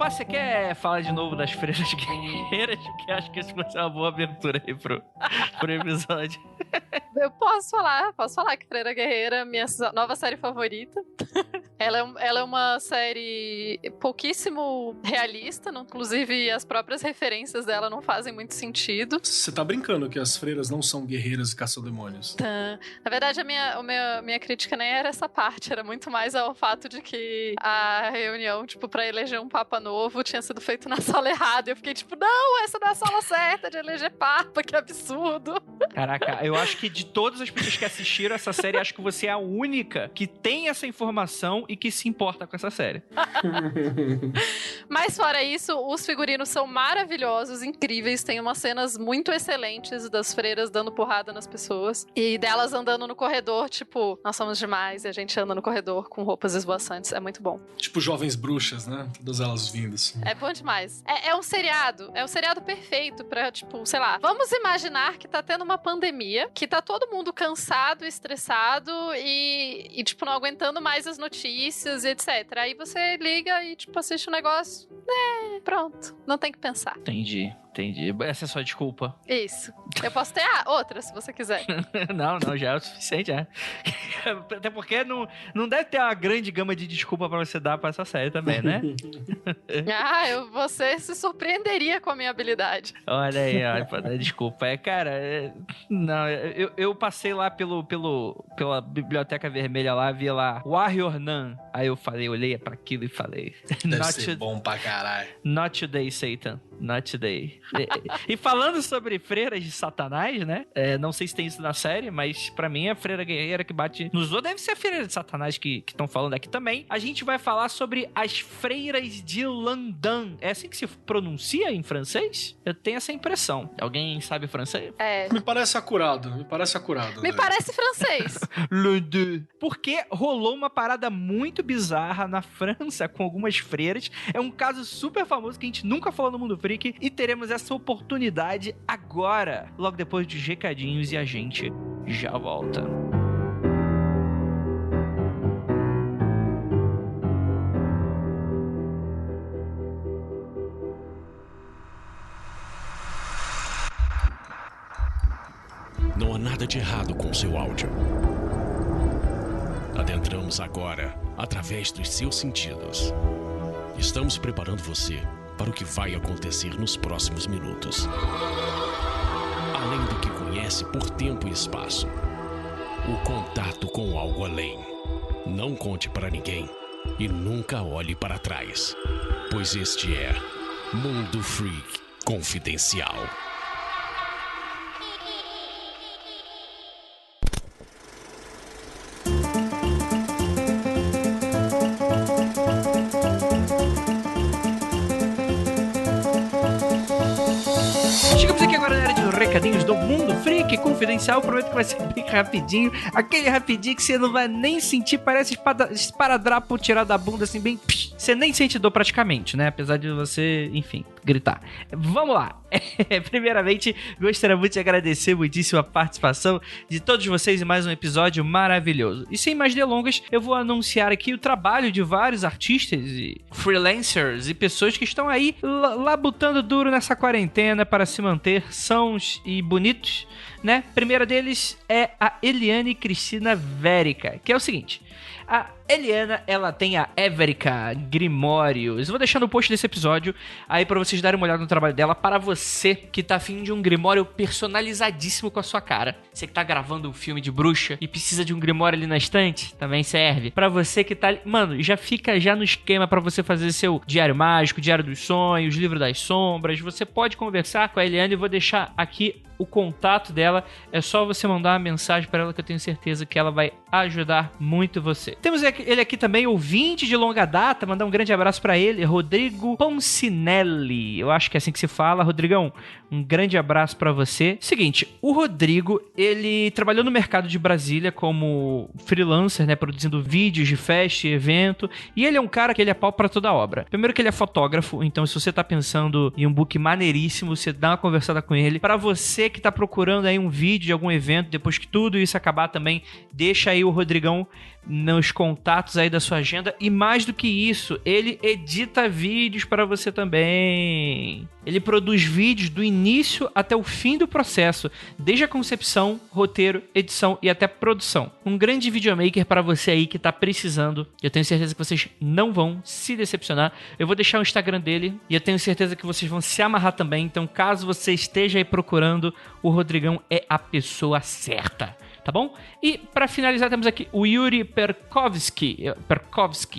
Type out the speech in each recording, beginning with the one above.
Pá, você quer falar de novo das freiras guerreiras? Porque acho que isso vai ser uma boa abertura aí pro episódio. Eu posso falar que Freira Guerreira é minha nova série favorita. Ela é uma série pouquíssimo realista, inclusive as próprias referências dela não fazem muito sentido. Você tá brincando que as freiras não são guerreiras e caçademônios? Na verdade, a minha crítica nem era essa parte, era muito mais ao fato de que a reunião, tipo, pra eleger um papa novo tinha sido feito na sala errada. E eu fiquei tipo, não, essa não é a sala certa de eleger papa, que absurdo. Caraca, eu acho que de todas as pessoas que assistiram essa série, acho que você é a única que tem essa informação e que se importa com essa série. Mas fora isso, os figurinos são maravilhosos, incríveis, tem umas cenas muito excelentes das freiras dando porrada nas pessoas e delas andando no corredor, tipo, nós somos demais, e a gente anda no corredor com roupas esvoaçantes, é muito bom. Tipo jovens bruxas, né? Todas elas vindo assim. É bom demais. É um seriado perfeito pra, tipo, sei lá, vamos imaginar que tá tendo uma pandemia, que tá todo mundo cansado, estressado e tipo, não aguentando mais as notícias e etc. Aí você liga e, tipo, assiste um negócio, pronto, não tem que pensar. Entendi. Essa é a sua desculpa. Isso. Eu posso ter outra, se você quiser. Não, já é o suficiente, já. Até porque não deve ter uma grande gama de desculpa pra você dar pra essa série também, né? Você se surpreenderia com a minha habilidade. Olha aí, pra dar desculpa. Não, eu passei lá pela Biblioteca Vermelha lá, vi lá Warrior Nun. Aí eu olhei pra aquilo e falei... Deve ser bom pra caralho. Not today, Satan. Not today. E falando sobre freiras de Satanás, né? Não sei se tem isso na série, mas pra mim a freira guerreira que bate nos outros deve ser a freira de Satanás que estão falando aqui também. A gente vai falar sobre as freiras de Landan. É assim que se pronuncia em francês? Eu tenho essa impressão. Alguém sabe francês? É. Me parece acurado. Me parece francês. Landan. Porque rolou uma parada muito bizarra na França com algumas freiras. É um caso super famoso que a gente nunca falou no Mundo Freak e teremos essa oportunidade agora, logo depois dos recadinhos, e a gente já volta. Não há nada de errado com seu áudio. Adentramos agora através dos seus sentidos. Estamos preparando você para o que vai acontecer nos próximos minutos. Além do que conhece por tempo e espaço, o contato com algo além. Não conte para ninguém e nunca olhe para trás, pois este é Mundo Freak Confidencial. Chegamos aqui agora na área de recadinhos do Mundo Freak Confidencial. Prometo que vai ser bem rapidinho. Aquele rapidinho que você não vai nem sentir. Parece esparadrapo tirado da bunda, assim, bem... Você nem sente dor praticamente, né? Apesar de você, enfim, gritar. Vamos lá. Primeiramente, gostaria muito de agradecer muitíssimo a participação de todos vocês em mais um episódio maravilhoso. E sem mais delongas, eu vou anunciar aqui o trabalho de vários artistas e freelancers e pessoas que estão aí labutando duro nessa quarentena para se manter sãos e bonitos, né? Primeira deles é a Eliane Cristina Verica, que é o seguinte... A Eliana, ela tem a Everica Grimórios. Eu vou deixar no post desse episódio aí pra vocês darem uma olhada no trabalho dela. Para você que tá afim de um grimório personalizadíssimo com a sua cara. Você que tá gravando um filme de bruxa e precisa de um grimório ali na estante, também serve. Pra você que tá... Mano, já fica já no esquema pra você fazer seu diário mágico, diário dos sonhos, livro das sombras. Você pode conversar com a Eliana e vou deixar aqui o contato dela. É só você mandar uma mensagem pra ela que eu tenho certeza que ela vai ajudar muito você. Temos ele aqui também, ouvinte de longa data, mandar um grande abraço pra ele, Rodrigo Poncinelli. Eu acho que é assim que se fala. Rodrigão, um grande abraço pra você. Seguinte, o Rodrigo, ele trabalhou no mercado de Brasília como freelancer, né, produzindo vídeos de festa e evento, e ele é um cara que ele é pau pra toda obra. Primeiro que ele é fotógrafo, então se você tá pensando em um book maneiríssimo, você dá uma conversada com ele. Pra você que tá procurando aí um vídeo de algum evento, depois que tudo isso acabar também, deixa aí o Rodrigão nos contatos aí da sua agenda. E mais do que isso, ele edita vídeos para você também. Ele produz vídeos do início até o fim do processo, desde a concepção, roteiro, edição e até produção. Um grande videomaker para você aí que tá precisando. Eu tenho certeza que vocês não vão se decepcionar. Eu vou deixar o Instagram dele e eu tenho certeza que vocês vão se amarrar também. Então, caso você esteja aí procurando, o Rodrigão é a pessoa certa. Tá bom? E pra finalizar temos aqui o Yuri Perkovsky,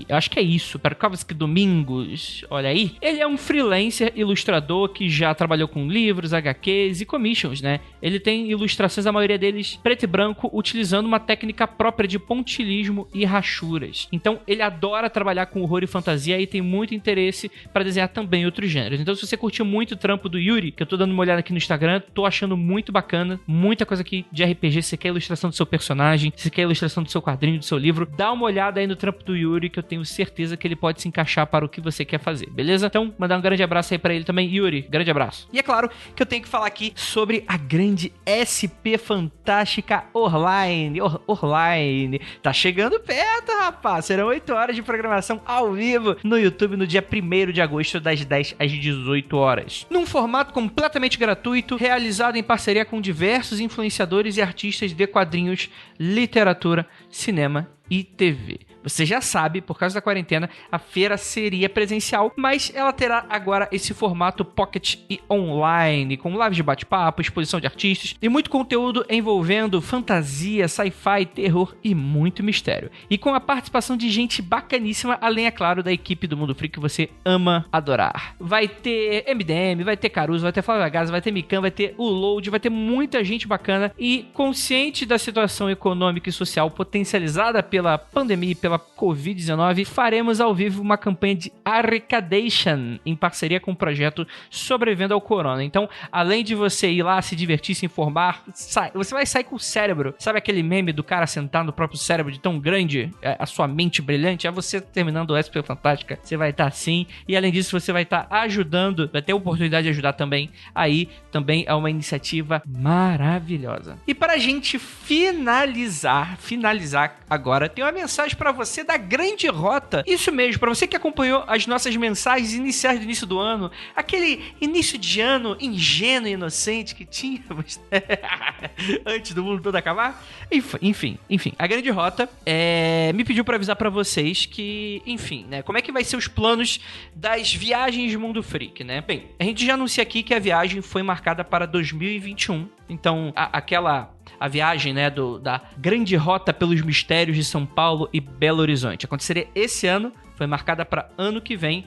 eu acho que é isso, Perkovsky Domingos, olha aí. Ele é um freelancer ilustrador que já trabalhou com livros, HQs e commissions, né? Ele tem ilustrações, a maioria deles preto e branco, utilizando uma técnica própria de pontilhismo e rachuras. Então ele adora trabalhar com horror e fantasia e tem muito interesse para desenhar também outros gêneros. Então se você curtiu muito o trampo do Yuri, que eu tô dando uma olhada aqui no Instagram, tô achando muito bacana, muita coisa aqui de RPG, você quer ilustração do seu personagem, se quer a ilustração do seu quadrinho, do seu livro, dá uma olhada aí no trampo do Yuri, que eu tenho certeza que ele pode se encaixar para o que você quer fazer, beleza? Então, mandar um grande abraço aí pra ele também. Yuri, grande abraço. E é claro que eu tenho que falar aqui sobre a grande SP Fantástica Orline. Orline. Tá chegando perto, rapaz. Serão 8 horas de programação ao vivo no YouTube no dia 1º de agosto, das 10 às 18 horas. Num formato completamente gratuito, realizado em parceria com diversos influenciadores e artistas de quadrinhos, literatura, cinema e TV. Você já sabe, por causa da quarentena, a feira seria presencial, mas ela terá agora esse formato pocket e online, com lives de bate-papo, exposição de artistas e muito conteúdo envolvendo fantasia, sci-fi, terror e muito mistério. E com a participação de gente bacaníssima, além, é claro, da equipe do Mundo Freak que você ama adorar. Vai ter MDM, vai ter Caruso, vai ter Flávio Gaza, vai ter Mikan, vai ter o Load, vai ter muita gente bacana e consciente da situação econômica e social potencializada pela pandemia e pela Covid-19, faremos ao vivo uma campanha de arrecadation em parceria com o projeto Sobrevivendo ao Corona. Então, além de você ir lá se divertir, se informar, você vai sair com o cérebro. Sabe aquele meme do cara sentado no próprio cérebro de tão grande, a sua mente brilhante? É você terminando o SP Fantástica, você vai estar assim. E além disso, você vai estar ajudando, vai ter a oportunidade de ajudar também. Aí, também é uma iniciativa maravilhosa. E para a gente finalizar agora, tem uma mensagem para você da Grande Rota. Isso mesmo, para você que acompanhou as nossas mensagens iniciais do início do ano, aquele início de ano ingênuo e inocente que tínhamos antes do mundo todo acabar. Enfim, a Grande Rota me pediu para avisar para vocês que, enfim, né, como é que vai ser os planos das viagens Mundo Freak, né? Bem, a gente já anuncia aqui que a viagem foi marcada para 2021, então a viagem, né, da Grande Rota pelos Mistérios de São Paulo e Belo Horizonte aconteceria esse ano, foi marcada para ano que vem,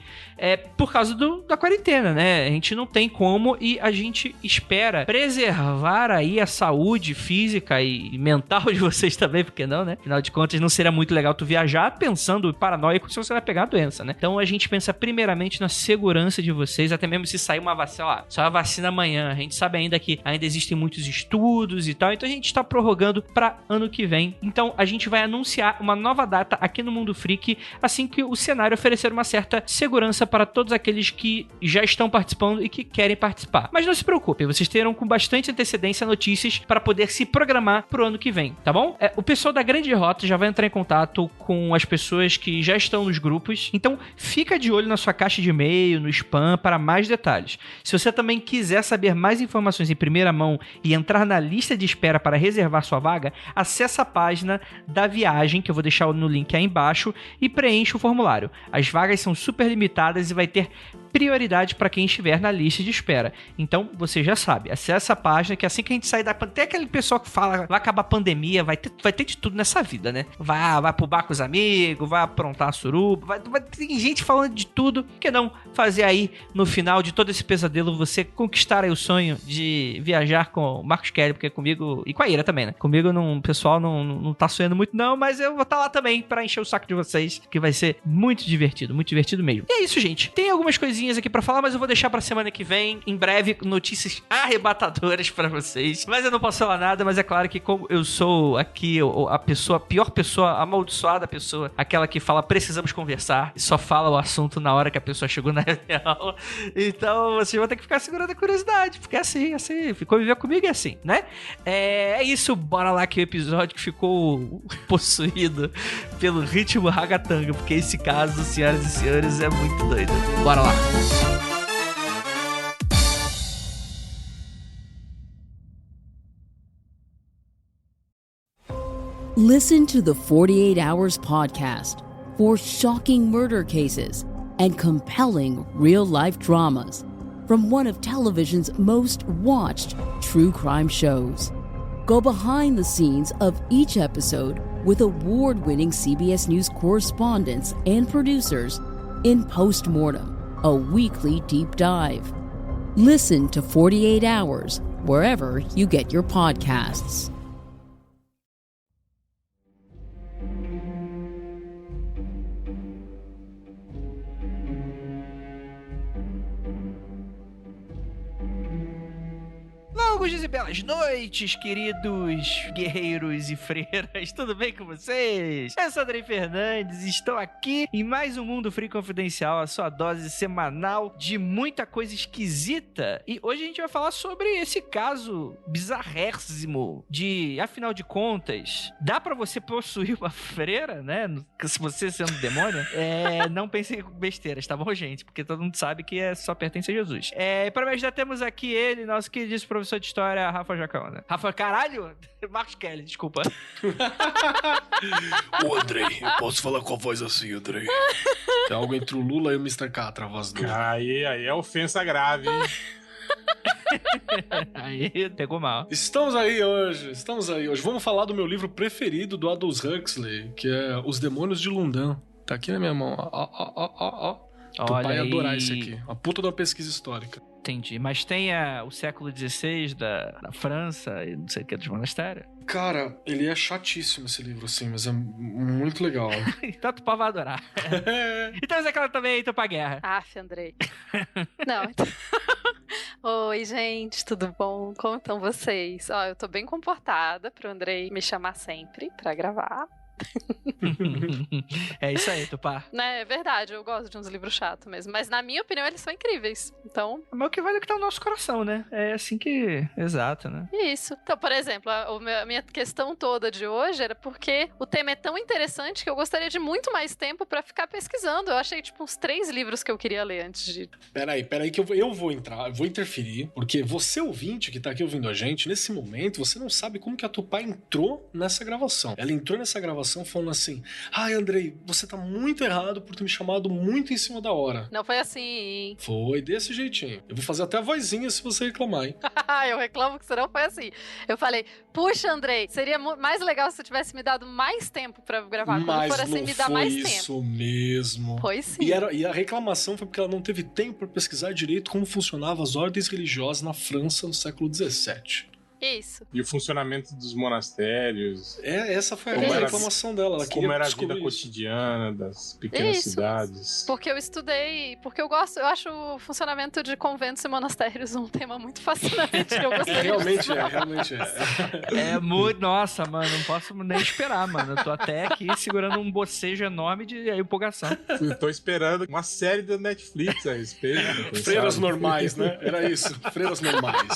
por causa da quarentena, né? A gente não tem como e a gente espera preservar aí a saúde física e mental de vocês também, porque não, né? Afinal de contas, não seria muito legal tu viajar pensando paranoico se você vai pegar a doença, né? Então a gente pensa primeiramente na segurança de vocês, até mesmo se sair uma vacina, lá, só a vacina amanhã. A gente sabe ainda que ainda existem muitos estudos e tal, então a gente está prorrogando para ano que vem. Então a gente vai anunciar uma nova data aqui no Mundo Freak assim que o cenário oferecer uma certa segurança para todos aqueles que já estão participando e que querem participar. Mas não se preocupem, vocês terão com bastante antecedência notícias para poder se programar pro ano que vem, tá bom? O pessoal da Grande Rota já vai entrar em contato com as pessoas que já estão nos grupos, então fica de olho na sua caixa de e-mail, no spam, para mais detalhes. Se você também quiser saber mais informações em primeira mão e entrar na lista de espera para reservar sua vaga, acessa a página da viagem, que eu vou deixar no link aí embaixo, e preencha o formulário. As vagas são super limitadas e vai ter prioridade para quem estiver na lista de espera. Então, você já sabe, acessa a página que assim que a gente sair da pandemia, tem aquele pessoal que fala, vai acabar a pandemia, vai ter de tudo nessa vida, né? Vai pro bar com os amigos, vai aprontar a suruba, tem gente falando de tudo. Por que não fazer aí, no final de todo esse pesadelo, você conquistar aí o sonho de viajar com o Marcos Kelly, porque comigo, e com a Ira também, né? Comigo o pessoal não tá sonhando muito não, mas eu vou estar lá também para encher o saco de vocês, que vai ser muito divertido mesmo. E é isso, gente. Tem algumas coisinhas rapidinhas aqui pra falar, mas eu vou deixar pra semana que vem. Em breve, notícias arrebatadoras pra vocês. Mas eu não posso falar nada, mas é claro que como eu sou aqui a pior pessoa, a amaldiçoada pessoa, aquela que fala precisamos conversar e só fala o assunto na hora que a pessoa chegou na reunião. Então vocês vão ter que ficar segurando a curiosidade, porque é assim, conviver comigo é assim, né? É isso, bora lá que o episódio que ficou possuído pelo ritmo ragatanga, porque esse caso, senhoras e senhores, é muito doido. Bora lá. Listen to the 48 Hours podcast for shocking murder cases and compelling real-life dramas from one of television's most watched true crime shows. Go behind the scenes of each episode with award-winning CBS News correspondents and producers in Postmortem, a weekly deep dive. Listen to 48 Hours wherever you get your podcasts. Longos dias e belas noites, queridos guerreiros e freiras, tudo bem com vocês? Eu sou Andrei Fernandes e estou aqui em mais um Mundo Freak Confidencial, a sua dose semanal de muita coisa esquisita. E hoje a gente vai falar sobre esse caso bizarrésimo de, afinal de contas, dá pra você possuir uma freira, né? Se você sendo demônio, não pense em besteiras, tá bom, gente? Porque todo mundo sabe que só pertence a Jesus. Para me ajudar, temos aqui ele, nosso queridíssimo professor de história, Rafa Jacaona. Rafa, caralho? Marcos Kelly, desculpa. Ô, Andrei, eu posso falar com a voz assim, Andrei? É algo entre o Lula e o Mr. Catra, a voz do... Aí é ofensa grave, hein? Aí, pegou mal. Estamos aí hoje. Vamos falar do meu livro preferido do Aldous Huxley, que é Os Demônios de Lundan. Tá aqui na minha mão, ó. Tu pai ia adorar isso aqui. Uma puta de uma pesquisa histórica. Entendi. Mas tem o século XVI da França e não sei o que dos monastérios? Cara, ele é chatíssimo esse livro, assim, mas é muito legal. Então tu vai adorar. Então é claro também, então pra guerra. Aff, Andrei. Não, então... Oi, gente, tudo bom? Como estão vocês? Ó, eu tô bem comportada pro Andrei me chamar sempre pra gravar. É isso aí, Tupá. Né, é verdade, eu gosto de uns livros chatos mesmo. Mas na minha opinião eles são incríveis. Então... Mas o que vale é o que tá no nosso coração, né? É assim que... Exato, né? Isso. Então, por exemplo, a minha questão toda de hoje era porque o tema é tão interessante que eu gostaria de muito mais tempo pra ficar pesquisando. Eu achei, tipo, uns 3 livros que eu queria ler antes de... Peraí, que eu vou entrar, vou interferir, porque você, ouvinte, que tá aqui ouvindo a gente, nesse momento, você não sabe como que a Tupá entrou nessa gravação. Ela entrou nessa gravação falando assim: ai, Andrei, você tá muito errado por ter me chamado muito em cima da hora. Não foi assim. Foi desse jeitinho. Eu vou fazer até a vozinha se você reclamar, hein? Eu reclamo que você não foi assim. Eu falei: puxa, Andrei, seria mais legal se você tivesse me dado mais tempo pra gravar. Mas quando for assim, me dá mais tempo. Isso mesmo. Foi sim. E a reclamação foi porque ela não teve tempo pra pesquisar direito como funcionavam as ordens religiosas na França no século XVII. Isso. E o funcionamento dos monastérios. Essa foi a reclamação dela. Ela como era a vida isso. cotidiana das pequenas cidades. Porque eu estudei, porque eu acho o funcionamento de conventos e monastérios um tema muito fascinante que eu gostaria realmente de é. É muito... Nossa, mano, não posso nem esperar, mano. Eu tô até aqui segurando um bocejo enorme de empolgação. Eu tô esperando uma série da Netflix a respeito. Freiras normais, né? Era isso, freiras normais.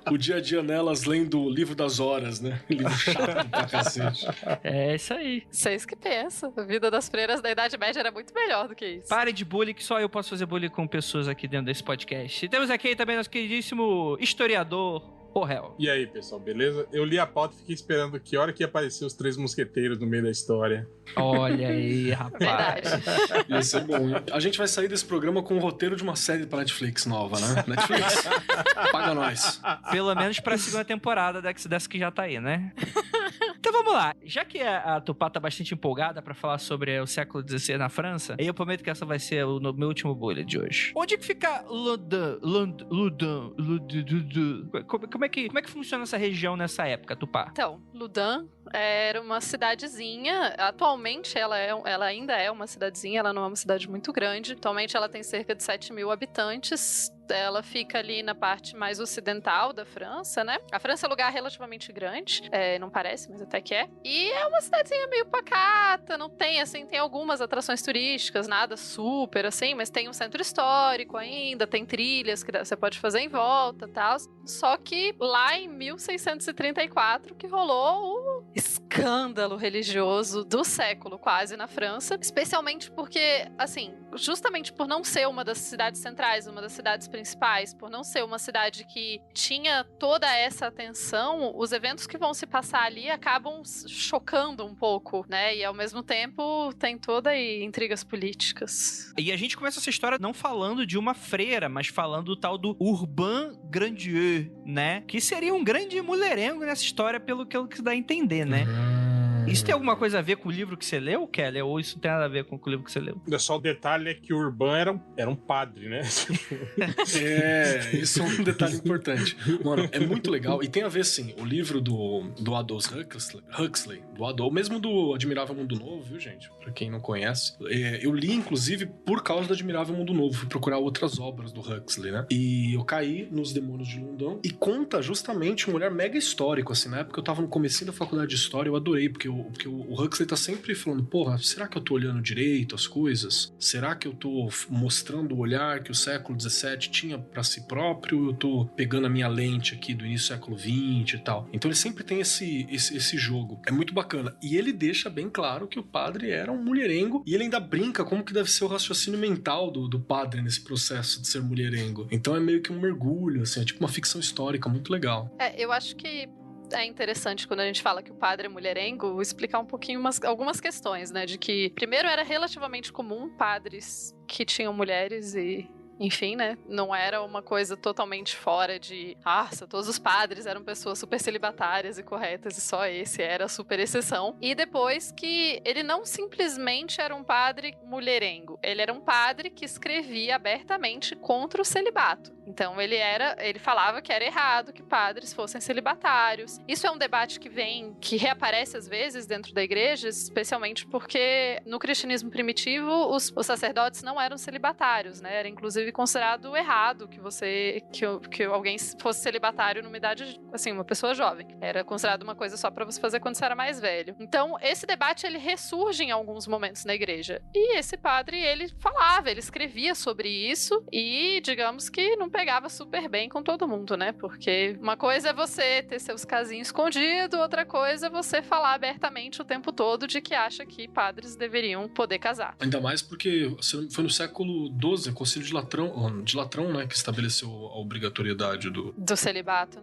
O dia a dia nelas lendo o Livro das Horas, né? Livro chato pra cacete. É isso aí. Vocês que pensam. A vida das freiras da Idade Média era muito melhor do que isso. Pare de bullying, que só eu posso fazer bullying com pessoas aqui dentro desse podcast. E temos aqui também nosso queridíssimo historiador, Porrel. E aí, pessoal, beleza? Eu li a pauta e fiquei esperando que hora que ia aparecer os 3 mosqueteiros no meio da história. Olha aí, rapaz. Ia ser bom, hein? A gente vai sair desse programa com o roteiro de uma série pra Netflix nova, né? Netflix, paga nós. Pelo menos pra segunda temporada dessa que já tá aí, né? Então vamos lá. Já que a Tupá tá bastante empolgada pra falar sobre o século XVI na França, eu prometo que essa vai ser o meu último bullet de hoje. Onde que fica Loudun? Como é que funciona essa região nessa época, Tupá? Então, Loudun Era uma cidadezinha. Atualmente ela ainda é uma cidadezinha, ela não é uma cidade muito grande. Atualmente ela tem cerca de 7.000 habitantes. Ela fica ali na parte mais ocidental da França, né? A França é um lugar relativamente grande, não parece, mas até que é. E é uma cidadezinha meio pacata, não tem, assim, tem algumas atrações turísticas, nada super, assim, mas tem um centro histórico ainda, tem trilhas que você pode fazer em volta e tal. Só que lá em 1634 que rolou o escândalo religioso do século quase na França, especialmente porque, assim, justamente por não ser uma das cidades centrais, uma das cidades principais, por não ser uma cidade que tinha toda essa atenção, os eventos que vão se passar ali acabam chocando um pouco, né? E ao mesmo tempo tem toda aí intrigas políticas. E a gente começa essa história não falando de uma freira, mas falando do tal do Urbain Grandier, né? Que seria um grande mulherengo nessa história, pelo que dá a entender, né? Isso tem alguma coisa a ver com o livro que você leu, Kelly? Ou isso tem nada a ver com o livro que você leu? Só o detalhe é que o Urban era um padre, né? Isso é um detalhe importante. Mano, é muito legal. E tem a ver, sim, o livro do Aldous Huxley, mesmo do Admirável Mundo Novo, viu, gente? Pra quem não conhece. Eu li, inclusive, por causa do Admirável Mundo Novo. Fui procurar outras obras do Huxley, né? E eu caí nos Demônios de London e conta justamente um olhar mega histórico, assim. Na época eu tava no comecinho da faculdade de História, eu adorei, porque o Huxley tá sempre falando, porra, será que eu tô olhando direito as coisas? Será que eu tô mostrando o olhar que o século XVII tinha pra si próprio? Eu tô pegando a minha lente aqui do início do século XX e tal. Então ele sempre tem esse jogo. É muito bacana. E ele deixa bem claro que o padre era um mulherengo e ele ainda brinca como que deve ser o raciocínio mental do padre nesse processo de ser mulherengo. Então é meio que um mergulho, assim, é tipo uma ficção histórica muito legal. Eu acho que é interessante quando a gente fala que o padre é mulherengo, explicar um pouquinho algumas questões, né? De que, primeiro, era relativamente comum padres que tinham mulheres e... Enfim, né? Não era uma coisa totalmente fora de... todos os padres eram pessoas super celibatárias e corretas e só esse era a super exceção. E depois que ele não simplesmente era um padre mulherengo. Ele era um padre que escrevia abertamente contra o celibato. Então ele falava que era errado que padres fossem celibatários. Isso é um debate que reaparece às vezes dentro da igreja, especialmente porque no cristianismo primitivo os sacerdotes não eram celibatários, né? Era inclusive considerado errado que alguém fosse celibatário numa idade, assim, uma pessoa jovem. Era considerado uma coisa só pra você fazer quando você era mais velho. Então, esse debate, ele ressurge em alguns momentos na igreja. E esse padre, ele escrevia sobre isso e, digamos que não pegava super bem com todo mundo, né? Porque uma coisa é você ter seus casinhos escondidos, outra coisa é você falar abertamente o tempo todo de que acha que padres deveriam poder casar. Ainda mais porque foi no século XII, o Concílio de Latrão, né, que estabeleceu a obrigatoriedade do celibato.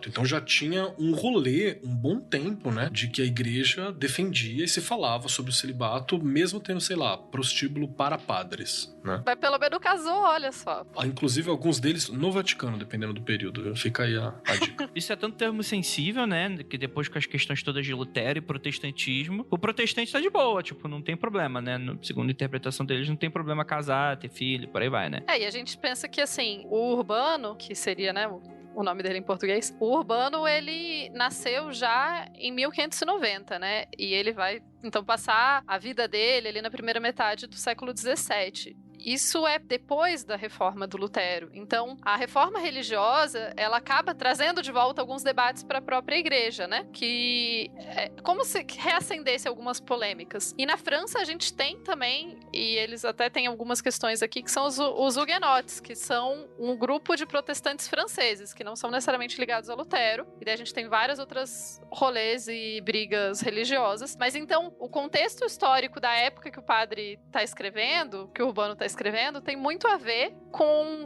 Então já tinha um rolê, um bom tempo, né, de que a igreja defendia e se falava sobre o celibato, mesmo tendo, sei lá, prostíbulo para padres, né? Mas pelo menos casou, olha só. Inclusive alguns deles no Vaticano, dependendo do período. Fica aí a dica. Isso é tanto termo sensível, né, que depois com as questões todas de Lutero e protestantismo, o protestante tá de boa, tipo, não tem problema, né, segundo a interpretação deles, não tem problema casar, ter filho, por aí vai, né? E a gente pensa que, assim, o Urbano, que seria, né, o nome dele em português, o Urbano, ele nasceu já em 1590, né, e ele vai, então, passar a vida dele ali na primeira metade do século XVII. Isso é depois da reforma do Lutero. Então, a reforma religiosa, ela acaba trazendo de volta alguns debates para a própria igreja, né? Que é como se reacendesse algumas polêmicas. E na França a gente tem também, e eles até têm algumas questões aqui, que são os huguenotes, que são um grupo de protestantes franceses, que não são necessariamente ligados a Lutero. E daí a gente tem várias outras rolês e brigas religiosas. Mas então, o contexto histórico da época que o padre está escrevendo, que o Urbano está escrevendo, tem muito a ver com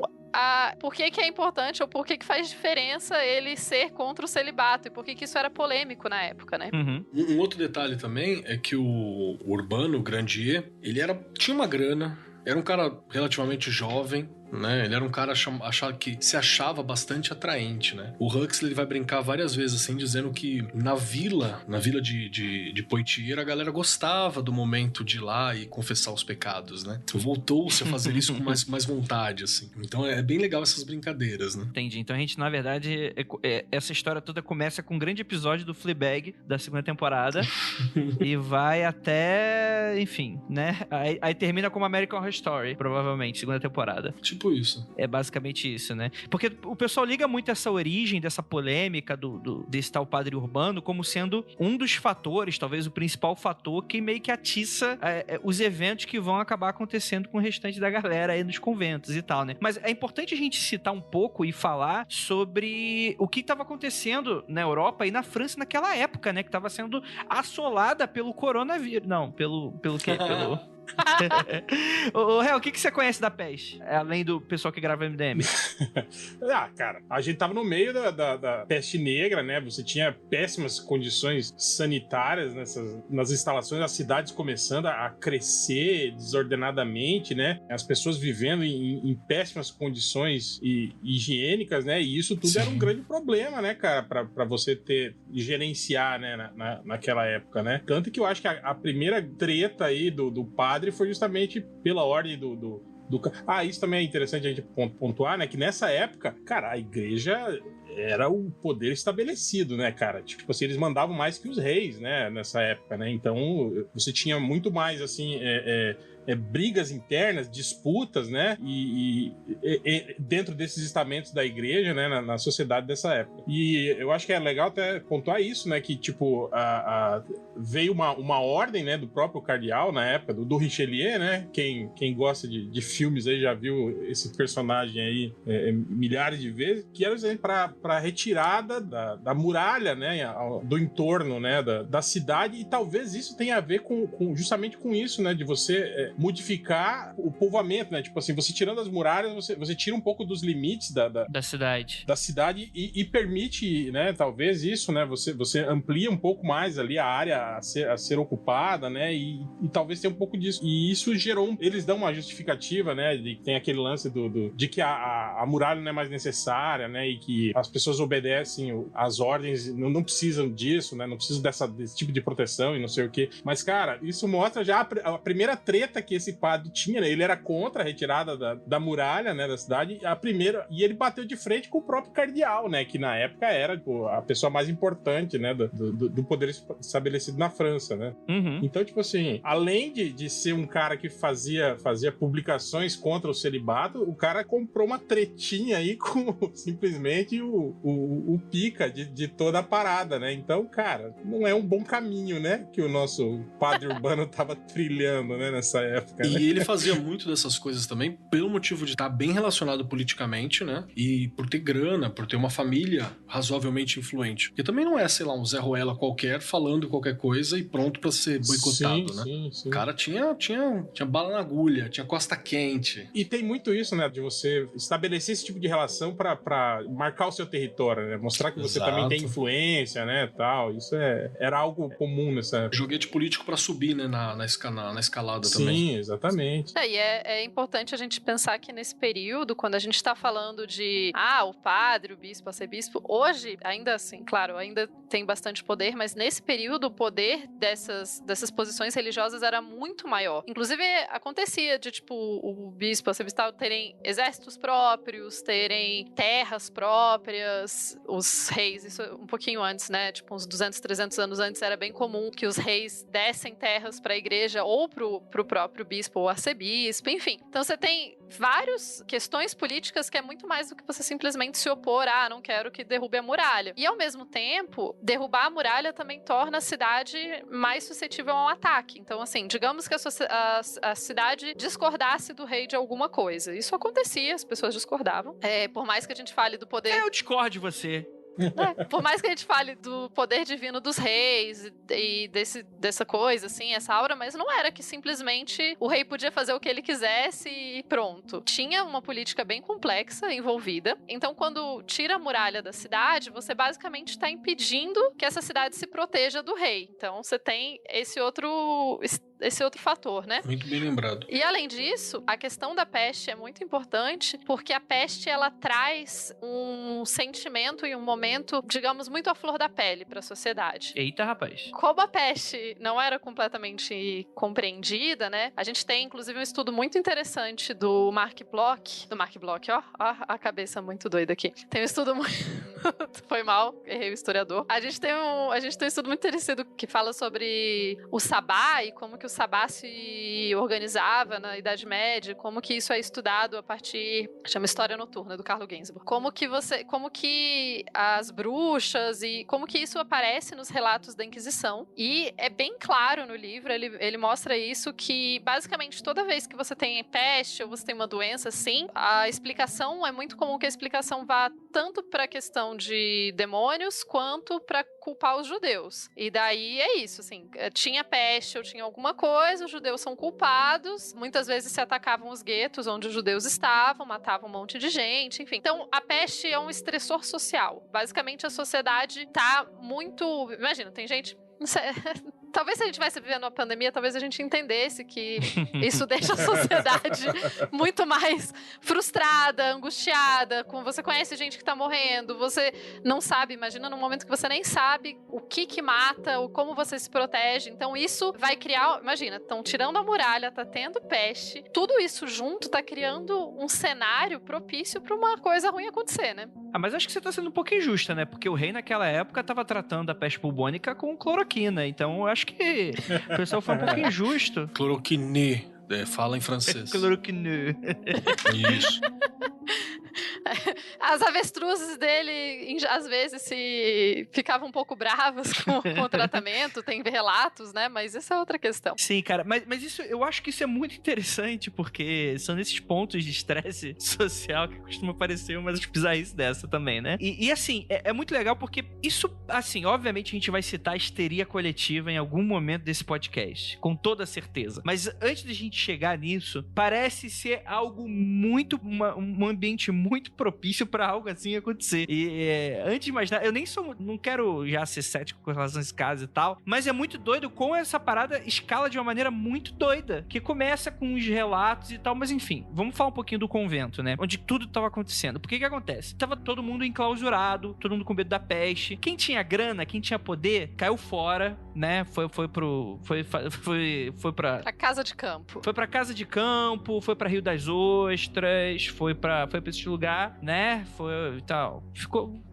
por que é importante ou por que faz diferença ele ser contra o celibato e por que isso era polêmico na época, né? Uhum. Um outro detalhe também é que o Urbano, o Grandier, ele tinha uma grana, era um cara relativamente jovem, né? Ele era um cara que se achava bastante atraente, né? O Huxley, ele vai brincar várias vezes, assim, dizendo que na vila de Poitiers, a galera gostava do momento de ir lá e confessar os pecados, né? Voltou-se a fazer isso com mais vontade, assim. Então é bem legal essas brincadeiras, né? Entendi. Então a gente, na verdade, essa história toda começa com um grande episódio do Fleabag, da segunda temporada, e vai até, enfim, né? Aí termina como American Horror Story, provavelmente, segunda temporada. Tipo isso. É basicamente isso, né? Porque o pessoal liga muito essa origem dessa polêmica desse tal padre urbano como sendo um dos fatores, talvez o principal fator, que meio que atiça os eventos que vão acabar acontecendo com o restante da galera aí nos conventos e tal, né? Mas é importante a gente citar um pouco e falar sobre o que estava acontecendo na Europa e na França naquela época, né? Que estava sendo assolada pelo coronavírus. Não, pelo quê? Ô, Hel, o que você conhece da peste? Além do pessoal que grava MDM. Cara, a gente tava no meio da peste negra, né? Você tinha péssimas condições sanitárias nas instalações, as cidades começando a crescer desordenadamente, né? As pessoas vivendo em péssimas condições higiênicas, né? E isso tudo era um grande problema, né, cara? Pra você gerenciar, né, naquela época, né? Tanto que eu acho que a primeira treta aí do padre foi justamente pela ordem isso também é interessante a gente pontuar, né? Que nessa época, cara, a igreja era o poder estabelecido, né, cara? Tipo assim, eles mandavam mais que os reis, né? Nessa época, né? Então, você tinha muito mais, assim, brigas internas, disputas, né? E dentro desses estamentos da igreja, né? Na sociedade dessa época. E eu acho que é legal até pontuar isso, né? Que, tipo, veio uma ordem, né? Do próprio cardeal na época, do Richelieu, né? Quem gosta de filmes aí já viu esse personagem aí milhares de vezes, que era para retirada da muralha, né? Do entorno, né? Da cidade, e talvez isso tenha a ver justamente com isso, né? De você modificar o povoamento, né? Tipo assim, você tirando as muralhas, você tira um pouco dos limites da cidade. Da cidade e permite, né? Talvez isso, né? Você amplia um pouco mais ali a área a ser ocupada, né? E talvez tenha um pouco disso. E isso gerou... Eles dão uma justificativa, né? Tem aquele lance de que a muralha não é mais necessária, né? E que as pessoas obedecem às ordens, não precisam disso, né? Não precisam desse tipo de proteção e não sei o quê. Mas, cara, isso mostra já a primeira treta que esse padre tinha, né? Ele era contra a retirada da muralha, né? Da cidade. E ele bateu de frente com o próprio cardeal, né? Que na época era a pessoa mais importante, né? Do poder estabelecido na França, né? Uhum. Então, tipo assim, além de ser um cara que fazia publicações contra o celibato, o cara comprou uma tretinha aí com simplesmente o pica de toda a parada, né? Então, cara, não é um bom caminho, né? Que o nosso padre urbano tava trilhando, né? Nessa época. Né? E ele fazia muito dessas coisas também pelo motivo de estar bem relacionado politicamente, né? E por ter grana, por ter uma família razoavelmente influente. Porque também não é, sei lá, um Zé Ruela qualquer falando qualquer coisa e pronto pra ser boicotado, né? Sim. O cara tinha bala na agulha, tinha costa quente. E tem muito isso, né? De você estabelecer esse tipo de relação pra marcar o seu território, né? Mostrar que você também tem influência, né? Tal. Isso era algo comum nessa época. Joguete político pra subir, né? Na escalada também. Sim, exatamente. E é importante a gente pensar que nesse período, quando a gente tá falando de o padre, o bispo, o arcebispo, hoje, ainda assim, claro, ainda tem bastante poder, mas nesse período o poder dessas posições religiosas era muito maior. Inclusive, acontecia de, tipo, o bispo, o arcebispo terem exércitos próprios, terem terras próprias, os reis, isso um pouquinho antes, né? Tipo, uns 200, 300 anos antes era bem comum que os reis dessem terras pra igreja ou pro próprio bispo ou arcebispo, enfim. Então você tem várias questões políticas que é muito mais do que você simplesmente se opor, não quero que derrube a muralha. E ao mesmo tempo, derrubar a muralha também torna a cidade mais suscetível a um ataque. Então, assim, digamos que a cidade discordasse do rei de alguma coisa. Isso acontecia, as pessoas discordavam. Por mais que a gente fale do poder... Eu discordo de você. Por mais que a gente fale do poder divino dos reis e dessa coisa, assim, essa aura, mas não era que simplesmente o rei podia fazer o que ele quisesse e pronto. Tinha uma política bem complexa envolvida. Então, quando tira a muralha da cidade, você basicamente está impedindo que essa cidade se proteja do rei. Então, você tem esse outro esse outro fator, né? Muito bem lembrado. E além disso, a questão da peste é muito importante, porque a peste, ela traz um sentimento e um momento, digamos, muito à flor da pele para a sociedade. Eita, rapaz. Como a peste não era completamente compreendida, né? A gente tem, inclusive, um estudo muito interessante do Mark Bloch, ó, a cabeça muito doida aqui. Tem um estudo muito... Foi mal, errei o historiador. A gente tem um estudo muito interessante que fala sobre o sabá e como que o sabá se organizava na Idade Média, como que isso é estudado a partir... Chama História Noturna, do Carlo Ginzburg. Como que as bruxas e como que isso aparece nos relatos da Inquisição. E é bem claro no livro, ele mostra isso, que basicamente toda vez que você tem peste ou você tem uma doença assim, a explicação é muito comum que a explicação vá tanto para a questão de demônios quanto para culpar os judeus. E daí é isso, assim, tinha peste ou tinha alguma coisa, os judeus são culpados, muitas vezes se atacavam os guetos onde os judeus estavam, matavam um monte de gente, enfim. Então, a peste é um estressor social. Basicamente, a sociedade tá muito... Imagina, tem gente... Não sei, talvez se a gente estivesse vivendo uma pandemia, talvez a gente entendesse que isso deixa a sociedade muito mais frustrada, angustiada. Você conhece gente que tá morrendo, você não sabe, imagina num momento que você nem sabe o que mata, ou como você se protege. Então isso vai criar, imagina, estão tirando a muralha, tá tendo peste, tudo isso junto tá criando um cenário propício pra uma coisa ruim acontecer, né? Ah, mas acho que você tá sendo um pouco injusta, né? Porque o rei naquela época tava tratando a peste bubônica com cloroquina, então eu acho que o pessoal foi um pouco injusto. Cloroquine, fala em francês. Cloroquine. Isso. As avestruzes dele, às vezes, se ficavam um pouco bravas com o tratamento, tem relatos, né? Mas essa é outra questão. Sim, cara, mas isso, eu acho que isso é muito interessante, porque são nesses pontos de estresse social que costuma aparecer umas bizarrices dessa também, né? E assim, é muito legal porque isso, assim, obviamente a gente vai citar a histeria coletiva em algum momento desse podcast, com toda certeza. Mas antes de a gente chegar nisso, parece ser algo muito, um ambiente muito propício pra algo assim acontecer. E antes de mais nada, eu não quero já ser cético com relação a esse caso e tal, mas é muito doido como essa parada escala de uma maneira muito doida, que começa com os relatos e tal, mas enfim, vamos falar um pouquinho do convento, né? Onde tudo tava acontecendo. Porque que acontece? Tava todo mundo enclausurado, todo mundo com medo da peste. Quem tinha grana, quem tinha poder, caiu fora, né? Foi pra casa de campo. Foi pra casa de campo, foi pra Rio das Ostras, foi pra esse lugar, né? Foi e tal.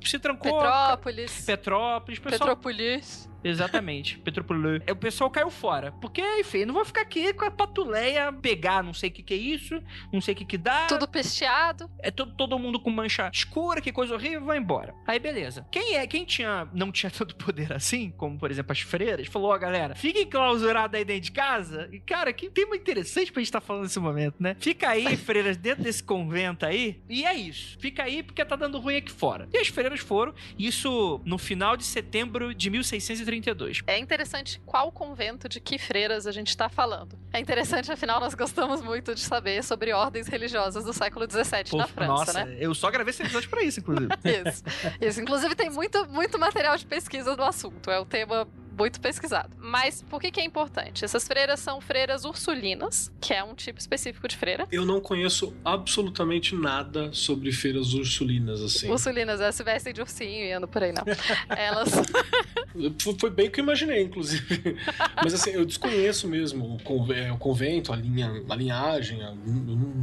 Se trancou. Petrópolis. Petrópolis. Exatamente, Petrópolis. O pessoal caiu fora. Porque, enfim, não vou ficar aqui com a patuleia, pegar não sei o que é isso, não sei o que dá. Tudo pesteado. É todo mundo com mancha escura, que coisa horrível, vai embora. Aí, beleza. Quem não tinha tanto poder assim, como, por exemplo, as freiras, falou, ó, galera, fica enclausurado aí dentro de casa. E, cara, que tema interessante pra gente estar falando nesse momento, né? Fica aí, freiras, dentro desse convento aí, e é isso. Fica aí porque tá dando ruim aqui fora. E as freiras foram, isso no final de setembro de 1632. É interessante qual convento de que freiras a gente tá falando. É interessante, afinal, nós gostamos muito de saber sobre ordens religiosas do século XVII na França, nossa, né? Eu só gravei esse episódio pra isso, inclusive. Isso. Inclusive, tem muito material de pesquisa do assunto. É o tema muito pesquisado. Mas por que é importante? Essas freiras são freiras ursulinas, que é um tipo específico de freira. Eu não conheço absolutamente nada sobre freiras ursulinas, assim. Ursulinas, elas se vestem de ursinho e andam por aí, não. Elas... Foi bem o que eu imaginei, inclusive. Mas assim, eu desconheço mesmo o convento, a linhagem,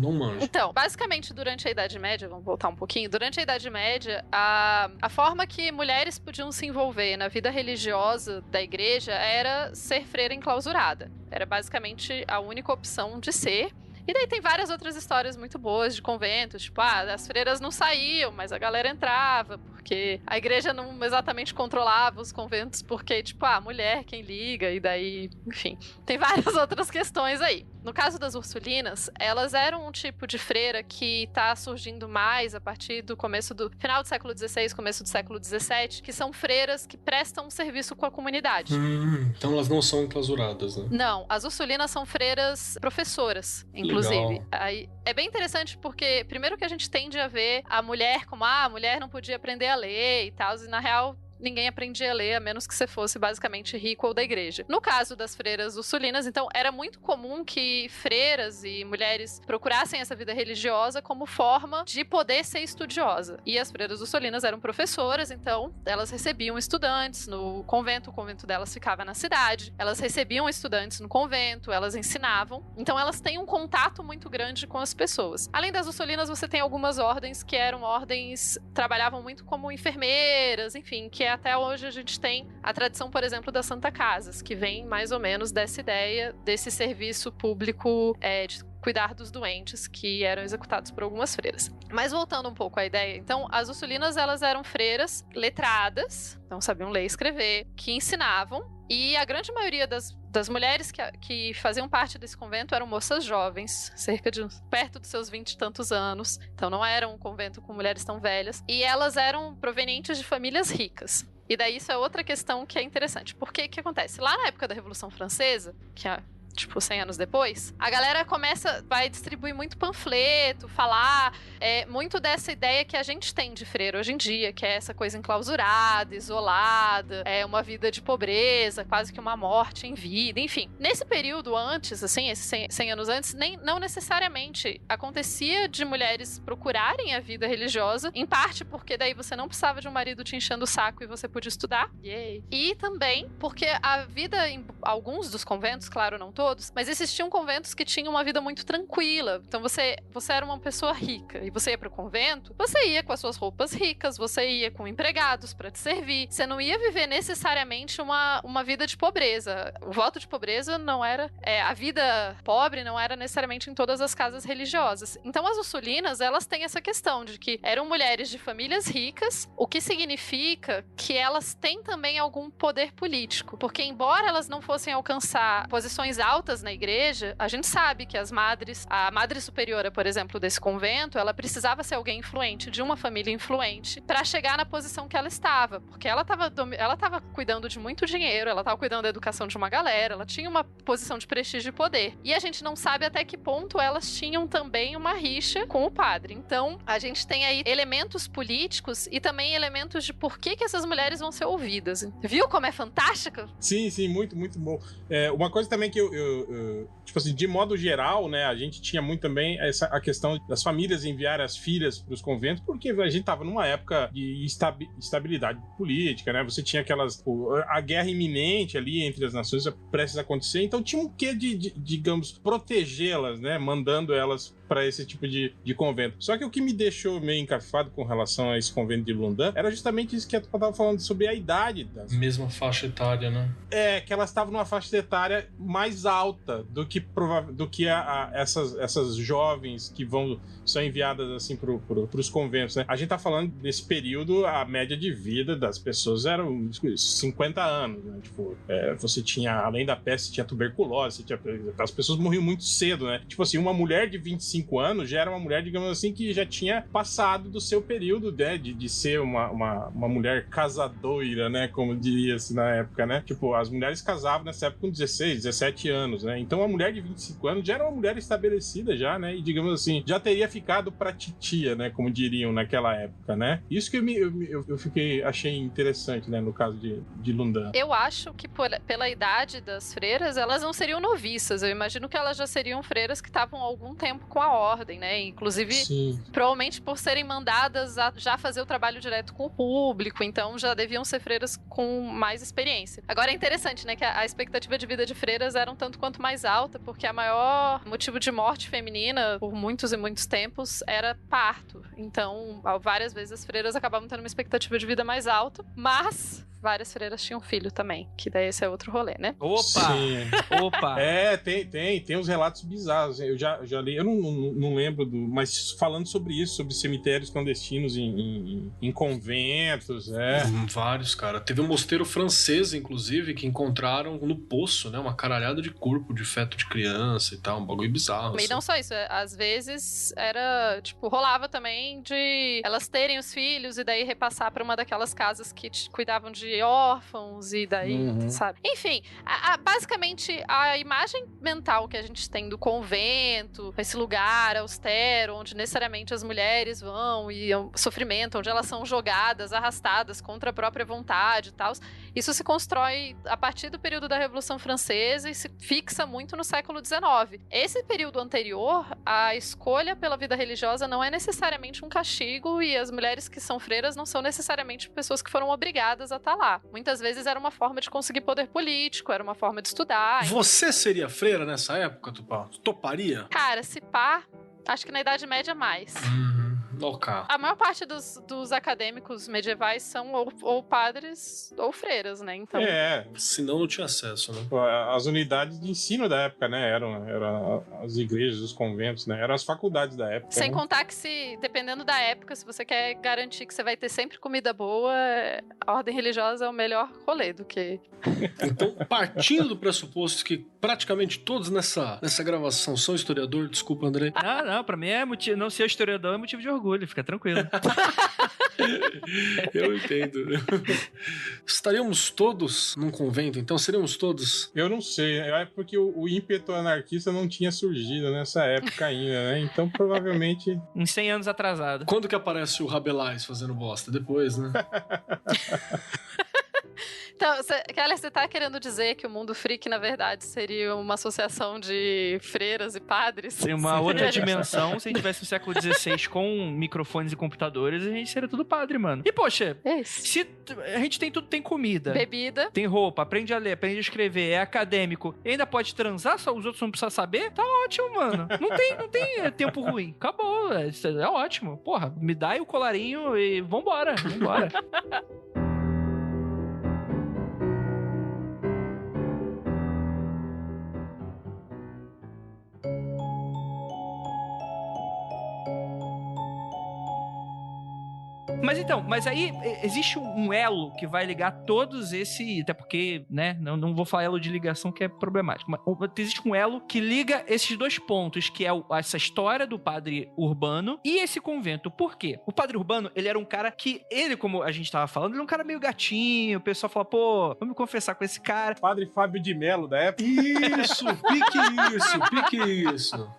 não manjo. Então, basicamente, durante a Idade Média, vamos voltar um pouquinho, durante a Idade Média, a forma que mulheres podiam se envolver na vida religiosa da igreja era ser freira enclausurada. Era basicamente a única opção de ser. E daí tem várias outras histórias muito boas de conventos, tipo, as freiras não saíam, mas a galera entrava, porque a igreja não exatamente controlava os conventos, porque, tipo, mulher quem liga, e daí, enfim, tem várias outras questões aí. No caso das ursulinas, elas eram um tipo de freira que tá surgindo mais a partir do final do século XVI, começo do século XVII, que são freiras que prestam serviço com a comunidade. Então elas não são enclausuradas, né? Não, as ursulinas são freiras professoras, inclusive. Aí, é bem interessante porque, primeiro que a gente tende a ver a mulher como, a mulher não podia aprender a ler e tal, e na real... ninguém aprendia a ler, a menos que você fosse basicamente rico ou da igreja. No caso das freiras ursulinas, então, era muito comum que freiras e mulheres procurassem essa vida religiosa como forma de poder ser estudiosa. E as freiras ursulinas eram professoras, então elas recebiam estudantes no convento, o convento delas ficava na cidade, elas recebiam estudantes no convento, elas ensinavam, então elas têm um contato muito grande com as pessoas. Além das ursulinas, você tem algumas ordens que eram ordens, trabalhavam muito como enfermeiras, enfim, que até hoje a gente tem a tradição, por exemplo, das Santa Casas, que vem mais ou menos dessa ideia desse serviço público de cuidar dos doentes que eram executados por algumas freiras. Mas voltando um pouco à ideia, então, as ursulinas, elas eram freiras letradas, então sabiam ler e escrever, que ensinavam, e a grande maioria das mulheres que faziam parte desse convento eram moças jovens, perto dos seus 20 e tantos anos, então não era um convento com mulheres tão velhas, e elas eram provenientes de famílias ricas. E daí isso é outra questão que é interessante, porque o que acontece? Lá na época da Revolução Francesa, que é 100 anos depois, a galera vai distribuir muito panfleto, falar muito dessa ideia que a gente tem de freira hoje em dia, que é essa coisa enclausurada, isolada, uma vida de pobreza, quase que uma morte em vida, enfim. Nesse período antes, assim, esses 100 anos antes, não necessariamente acontecia de mulheres procurarem a vida religiosa, em parte porque daí você não precisava de um marido te enchendo o saco e você podia estudar. Yay. E também porque a vida em alguns dos conventos, claro, não todos, mas existiam conventos que tinham uma vida muito tranquila. Então você era uma pessoa rica e você ia pro convento, você ia com as suas roupas ricas, você ia com empregados para te servir. Você não ia viver necessariamente uma vida de pobreza. O voto de pobreza não era... a vida pobre não era necessariamente em todas as casas religiosas. Então as ursulinas, elas têm essa questão de que eram mulheres de famílias ricas, o que significa que elas têm também algum poder político. Porque embora elas não fossem alcançar posições altas na igreja, a gente sabe que a madre superiora, por exemplo, desse convento, ela precisava ser alguém influente, de uma família influente, para chegar na posição que ela estava, porque ela estava cuidando de muito dinheiro, ela estava cuidando da educação de uma galera, ela tinha uma posição de prestígio e poder. E a gente não sabe até que ponto elas tinham também uma rixa com o padre. Então, a gente tem aí elementos políticos e também elementos de por que essas mulheres vão ser ouvidas. Viu como é fantástica? Sim, muito, muito bom. Uma coisa também que eu tipo assim, de modo geral, né, a gente tinha muito também a questão das famílias enviarem as filhas para os conventos, porque a gente tava numa época de estabilidade política, né, você tinha a guerra iminente ali entre as nações prestes a acontecer, então tinha um quê digamos, protegê-las, né, mandando elas para esse tipo de convento. Só que o que me deixou meio encafado com relação a esse convento de Lundan era justamente isso que eu tava falando sobre a idade das... Mesma faixa etária, né? Que elas estavam numa faixa etária mais alta do que essas jovens que são enviadas assim pros conventos, né? A gente tá falando nesse período, a média de vida das pessoas era 50 anos, né? Tipo, você tinha, além da peste, tinha tuberculose, as pessoas morriam muito cedo, né? Tipo assim, uma mulher de 25 anos já era uma mulher, digamos assim, que já tinha passado do seu período, né, de ser uma mulher casadoira, né, como diria-se na época, né? Tipo, as mulheres casavam nessa época com 16, 17 anos, né? Então, uma mulher de 25 anos já era uma mulher estabelecida já, né? E, digamos assim, já teria ficado pra titia, né, como diriam naquela época, né? Isso que eu achei interessante, né, no caso de Lundan. Eu acho que pela idade das freiras, elas não seriam noviças. Eu imagino que elas já seriam freiras que estavam há algum tempo com a ordem, né? Inclusive, sim, provavelmente por serem mandadas a já fazer o trabalho direto com o público, então já deviam ser freiras com mais experiência. Agora é interessante, né, que a expectativa de vida de freiras era um tanto quanto mais alta, porque a maior motivo de morte feminina por muitos e muitos tempos era parto. Então, várias vezes as freiras acabavam tendo uma expectativa de vida mais alta, mas várias freiras tinham filho também, que daí esse é outro rolê, né? Opa! Tem uns relatos bizarros. Eu já li, eu não lembro mas falando sobre isso, sobre cemitérios clandestinos em conventos, Vários, cara. Teve um mosteiro francês, inclusive, que encontraram no poço, né, uma caralhada de corpo de feto de criança e tal, um bagulho bizarro. E não só isso, às vezes era, tipo, rolava também de elas terem os filhos e daí repassar pra uma daquelas casas que cuidavam de de órfãos e daí, sabe? Enfim, basicamente a imagem mental que a gente tem do convento, esse lugar austero, onde necessariamente as mulheres vão e sofrimento, onde elas são jogadas, arrastadas contra a própria vontade e tal, isso se constrói a partir do período da Revolução Francesa e se fixa muito no século XIX. Esse período anterior, a escolha pela vida religiosa não é necessariamente um castigo e as mulheres que são freiras não são necessariamente pessoas que foram obrigadas a estar lá. Muitas vezes era uma forma de conseguir poder político, era uma forma de estudar. Você seria freira nessa época, Tupá? Toparia? Cara, se pá, acho que na Idade Média mais. Ok. A maior parte dos acadêmicos medievais são ou padres ou freiras, né? Então... Senão não tinha acesso, né? As unidades de ensino da época, né? Eram as igrejas, os conventos, né? Eram as faculdades da época. Sem contar que, dependendo da época, se você quer garantir que você vai ter sempre comida boa, a ordem religiosa é o melhor rolê do que... Então, partindo do pressuposto que praticamente todos nessa gravação são historiador, desculpa, Andrei. Não, pra mim não ser historiador é motivo de orgulho, fica tranquilo. Eu entendo. Estaríamos todos num convento, então seríamos todos? Eu não sei, é porque o ímpeto anarquista não tinha surgido nessa época ainda, né? Então provavelmente... Uns 100 anos atrasado. Quando que aparece o Rabelais fazendo bosta? Depois, né? Então, Keller, você tá querendo dizer que o mundo freak, na verdade, seria uma associação de freiras e padres? Seria uma outra dimensão. Se a gente tivesse no século XVI com microfones e computadores, a gente seria tudo padre, mano. E, poxa, se a gente tem tudo, tem comida, bebida, tem roupa, aprende a ler, aprende a escrever, é acadêmico, e ainda pode transar, só os outros não precisam saber, tá ótimo, mano. Não tem tempo ruim. Acabou, é ótimo. Porra, me dá aí o colarinho e vambora. Mas aí existe um elo que vai ligar todos até porque, né, não vou falar elo de ligação que é problemático, mas existe um elo que liga esses dois pontos, que é essa história do padre Urbano e esse convento. Por quê? O padre Urbano, ele era um cara que, como a gente tava falando, ele é um cara meio gatinho, o pessoal fala, pô, vamos confessar com esse cara. Padre Fábio de Melo, da época. Isso, pique isso.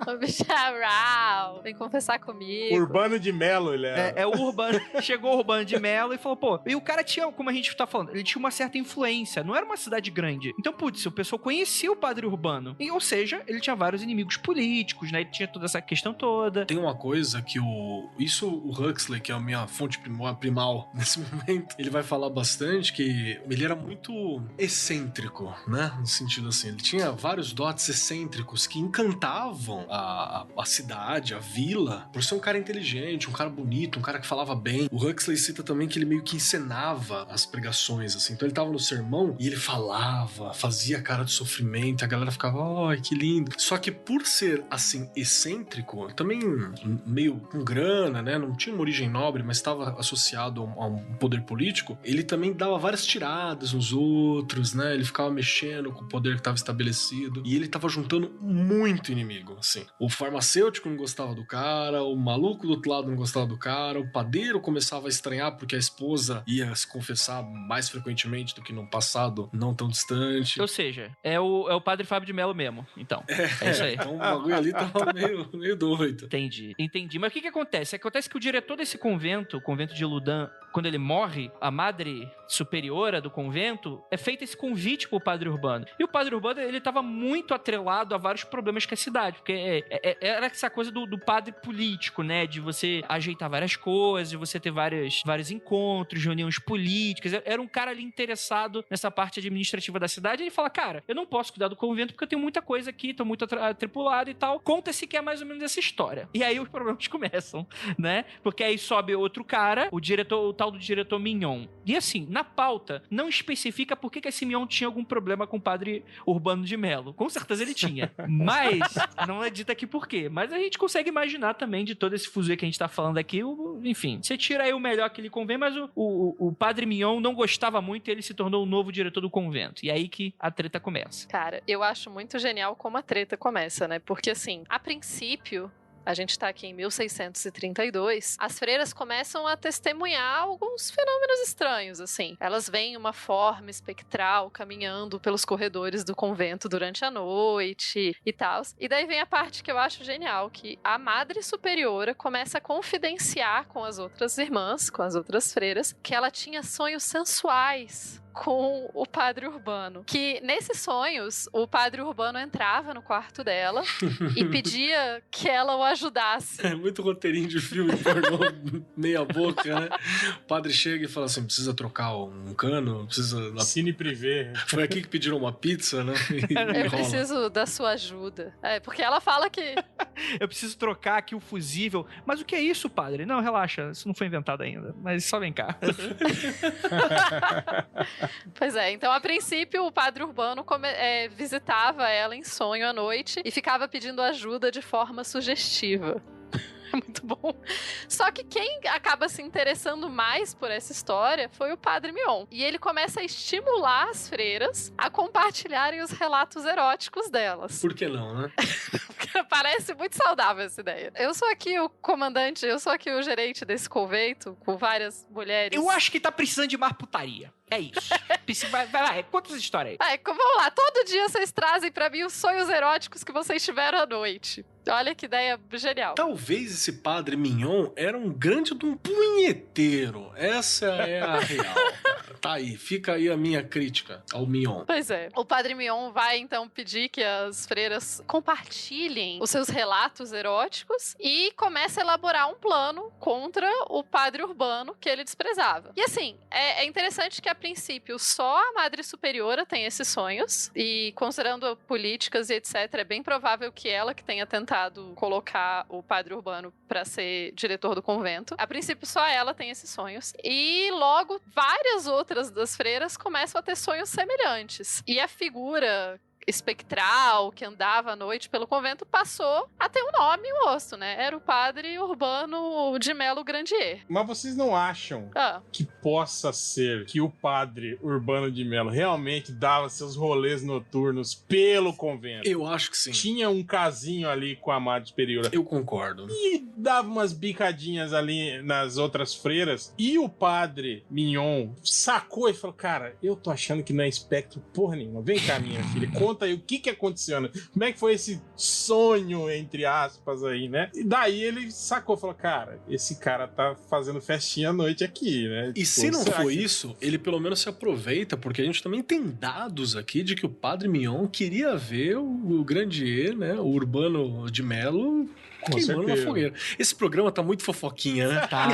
O bicharral, vem confessar comigo. Urbano de Melo, ele é o Urbano. Chegou o Urbano de Melo e falou, pô, e o cara tinha, como a gente tá falando, ele tinha uma certa influência, não era uma cidade grande. Então, putz, o pessoal conhecia o padre Urbano. Ou seja, ele tinha vários inimigos políticos, né? Ele tinha toda essa questão toda. Tem uma coisa que o Huxley, que é a minha fonte primal nesse momento, ele vai falar bastante que ele era muito excêntrico, né? No sentido assim, ele tinha vários dotes excêntricos que encantavam a cidade, a vila, por ser um cara inteligente, um cara bonito, um cara que falava bem. O Huxley cita também que ele meio que encenava as pregações, assim. Então ele tava no sermão e ele falava, fazia cara de sofrimento, a galera ficava, ai, que lindo. Só que por ser, assim, excêntrico, também meio com grana, né? Não tinha uma origem nobre, mas estava associado a um poder político, ele também dava várias tiradas nos outros, né? Ele ficava mexendo com o poder que estava estabelecido e ele tava juntando muito inimigo, assim. O farmacêutico não gostava do cara, o maluco do outro lado não gostava do cara, o padeiro começava a estranhar porque a esposa ia se confessar mais frequentemente do que no passado não tão distante. Ou seja, é o padre Fábio de Melo mesmo, então. É isso aí. Então o bagulho ali tava meio doido. Entendi. Mas o que acontece? Acontece que o diretor desse convento, o convento de Loudun, quando ele morre, a madre superiora do convento, é feito esse convite pro padre Urbano. E o padre Urbano, ele tava muito atrelado a vários problemas que a cidade, porque era essa coisa do padre político, né? De você ajeitar várias coisas, de você ter vários encontros, reuniões políticas. Era um cara ali interessado nessa parte administrativa da cidade. E ele fala, cara, eu não posso cuidar do convento porque eu tenho muita coisa aqui, tô muito atripulado e tal. Conta-se que é mais ou menos essa história. E aí os problemas começam, né? Porque aí sobe outro cara, o tal do diretor Mignon. E assim, na pauta, não especifica por que esse Mignon tinha algum problema com o padre Urbano de Melo. Com certeza ele tinha. Mas não é dito aqui por quê. Mas a gente consegue imaginar também de todo esse fuzuê que a gente tá falando aqui, enfim, você tira aí o melhor que lhe convém, mas o padre Mignon não gostava muito e ele se tornou o novo diretor do convento. E aí que a treta começa. Cara, eu acho muito genial como a treta começa, né? Porque assim, a princípio, a gente tá aqui em 1632, as freiras começam a testemunhar alguns fenômenos estranhos, assim. Elas veem uma forma espectral caminhando pelos corredores do convento durante a noite e tal. E daí vem a parte que eu acho genial, que a Madre Superiora começa a confidenciar com as outras irmãs, com as outras freiras, que ela tinha sonhos sensuais com o Padre Urbano. Que nesses sonhos, o Padre Urbano entrava no quarto dela e pedia que ela o ajudasse. É muito roteirinho de filme pornô, meia boca, né? O padre chega e fala assim, precisa trocar um cano, precisa... Cine privê. Foi aqui que pediram uma pizza, né? Eu preciso da sua ajuda. Porque ela fala que... Eu preciso trocar aqui o fusível. Mas o que é isso, padre? Não, relaxa, isso não foi inventado ainda. Mas só vem cá. Pois é, então a princípio o Padre Urbano visitava ela em sonho à noite e ficava pedindo ajuda de forma sugestiva. É muito bom. Só que quem acaba se interessando mais por essa história foi o Padre Mion. E ele começa a estimular as freiras a compartilharem os relatos eróticos delas. Por que não, né? Parece muito saudável essa ideia. Eu sou aqui o comandante, eu sou aqui o gerente desse convento, com várias mulheres. Eu acho que tá precisando de mais putaria. É isso. Vai lá, conta essa história aí. Vamos lá. Todo dia vocês trazem pra mim os sonhos eróticos que vocês tiveram à noite. Olha que ideia genial. Talvez esse Padre Mignon era um grande de um punheteiro. Essa é a real. Tá aí, fica aí a minha crítica ao Mignon. Pois é. O Padre Mignon vai então pedir que as freiras compartilhem os seus relatos eróticos e começa a elaborar um plano contra o Padre Urbano que ele desprezava. E assim, é interessante que a princípio só a Madre Superiora tem esses sonhos e considerando políticas e etc, é bem provável que ela que tenha tentado colocar o Padre Urbano para ser diretor do convento. A princípio só ela tem esses sonhos e logo várias outras das freiras começam a ter sonhos semelhantes. E a figura espectral que andava à noite pelo convento passou a ter um nome e um rosto, né? Era o Padre Urbano de Melo Grandier. Mas vocês não acham que possa ser que o Padre Urbano de Melo realmente dava seus rolês noturnos pelo convento? Eu acho que sim. Tinha um casinho ali com a Madre Superiora. Eu concordo. E dava umas bicadinhas ali nas outras freiras. E o Padre Mignon sacou e falou, cara, eu tô achando que não é espectro porra nenhuma. Vem cá, minha filha, conta aí o que aconteceu, né? Como é que foi esse sonho, entre aspas, aí, né? E daí ele sacou, falou, cara, esse cara tá fazendo festinha à noite aqui, né? E se não for isso, ele pelo menos se aproveita, porque a gente também tem dados aqui de que o Padre Mignon queria ver o Grandier, né? O Urbano de Melo queimando na fogueira. Esse programa tá muito fofoquinha, né? Tá.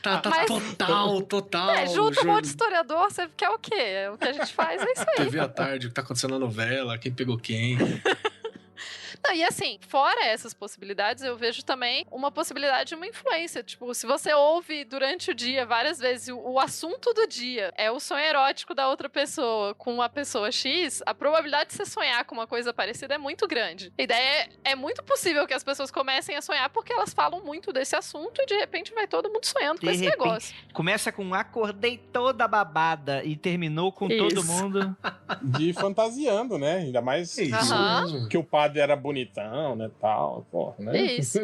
Tá mas, total. Junto um monte de historiador, você quer o quê? O que a gente faz é isso aí. TV à tarde, o que tá acontecendo na novela, quem pegou quem. Não, e assim, fora essas possibilidades, eu vejo também uma possibilidade de uma influência. Tipo, se você ouve durante o dia, várias vezes, o assunto do dia é o sonho erótico da outra pessoa com a pessoa X, a probabilidade de você sonhar com uma coisa parecida é muito grande. E daí é muito possível que as pessoas comecem a sonhar porque elas falam muito desse assunto e de repente vai todo mundo sonhando com esse negócio. Começa com acordei toda babada e terminou com todo mundo de fantasiando, né? Ainda mais isso que o padre era bonitão, né, tal, porra, né? Isso.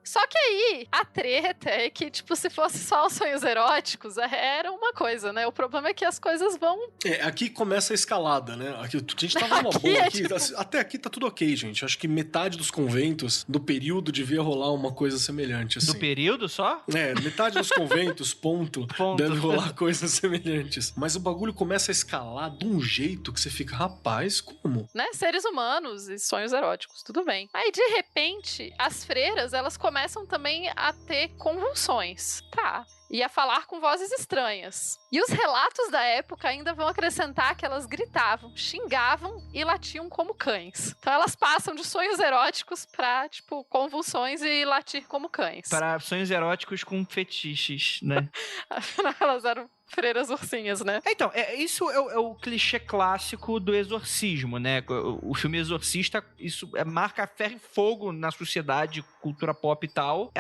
Só que aí, a treta é que, tipo, se fosse só os sonhos eróticos, era uma coisa, né? O problema é que as coisas vão... aqui começa a escalada, né? Aqui, a gente tava numa boa aqui. Tipo... Até aqui tá tudo ok, gente. Acho que metade dos conventos do período devia rolar uma coisa semelhante, assim. Do período só? Metade dos conventos, ponto. Deve rolar coisas semelhantes. Mas o bagulho começa a escalar de um jeito que você fica, rapaz, como? Né? Seres humanos e sonhos eróticos, tudo bem. Aí, de repente, as freiras, elas começam também a ter convulsões. Tá. E a falar com vozes estranhas. E os relatos da época ainda vão acrescentar que elas gritavam, xingavam e latiam como cães. Então elas passam de sonhos eróticos pra, tipo, convulsões e latir como cães. Para sonhos eróticos com fetiches, né? Afinal, elas eram freiras ursinhas, né? Então, isso é o clichê clássico do exorcismo, né? O filme Exorcista, isso marca ferro e fogo na sociedade, cultura pop e tal.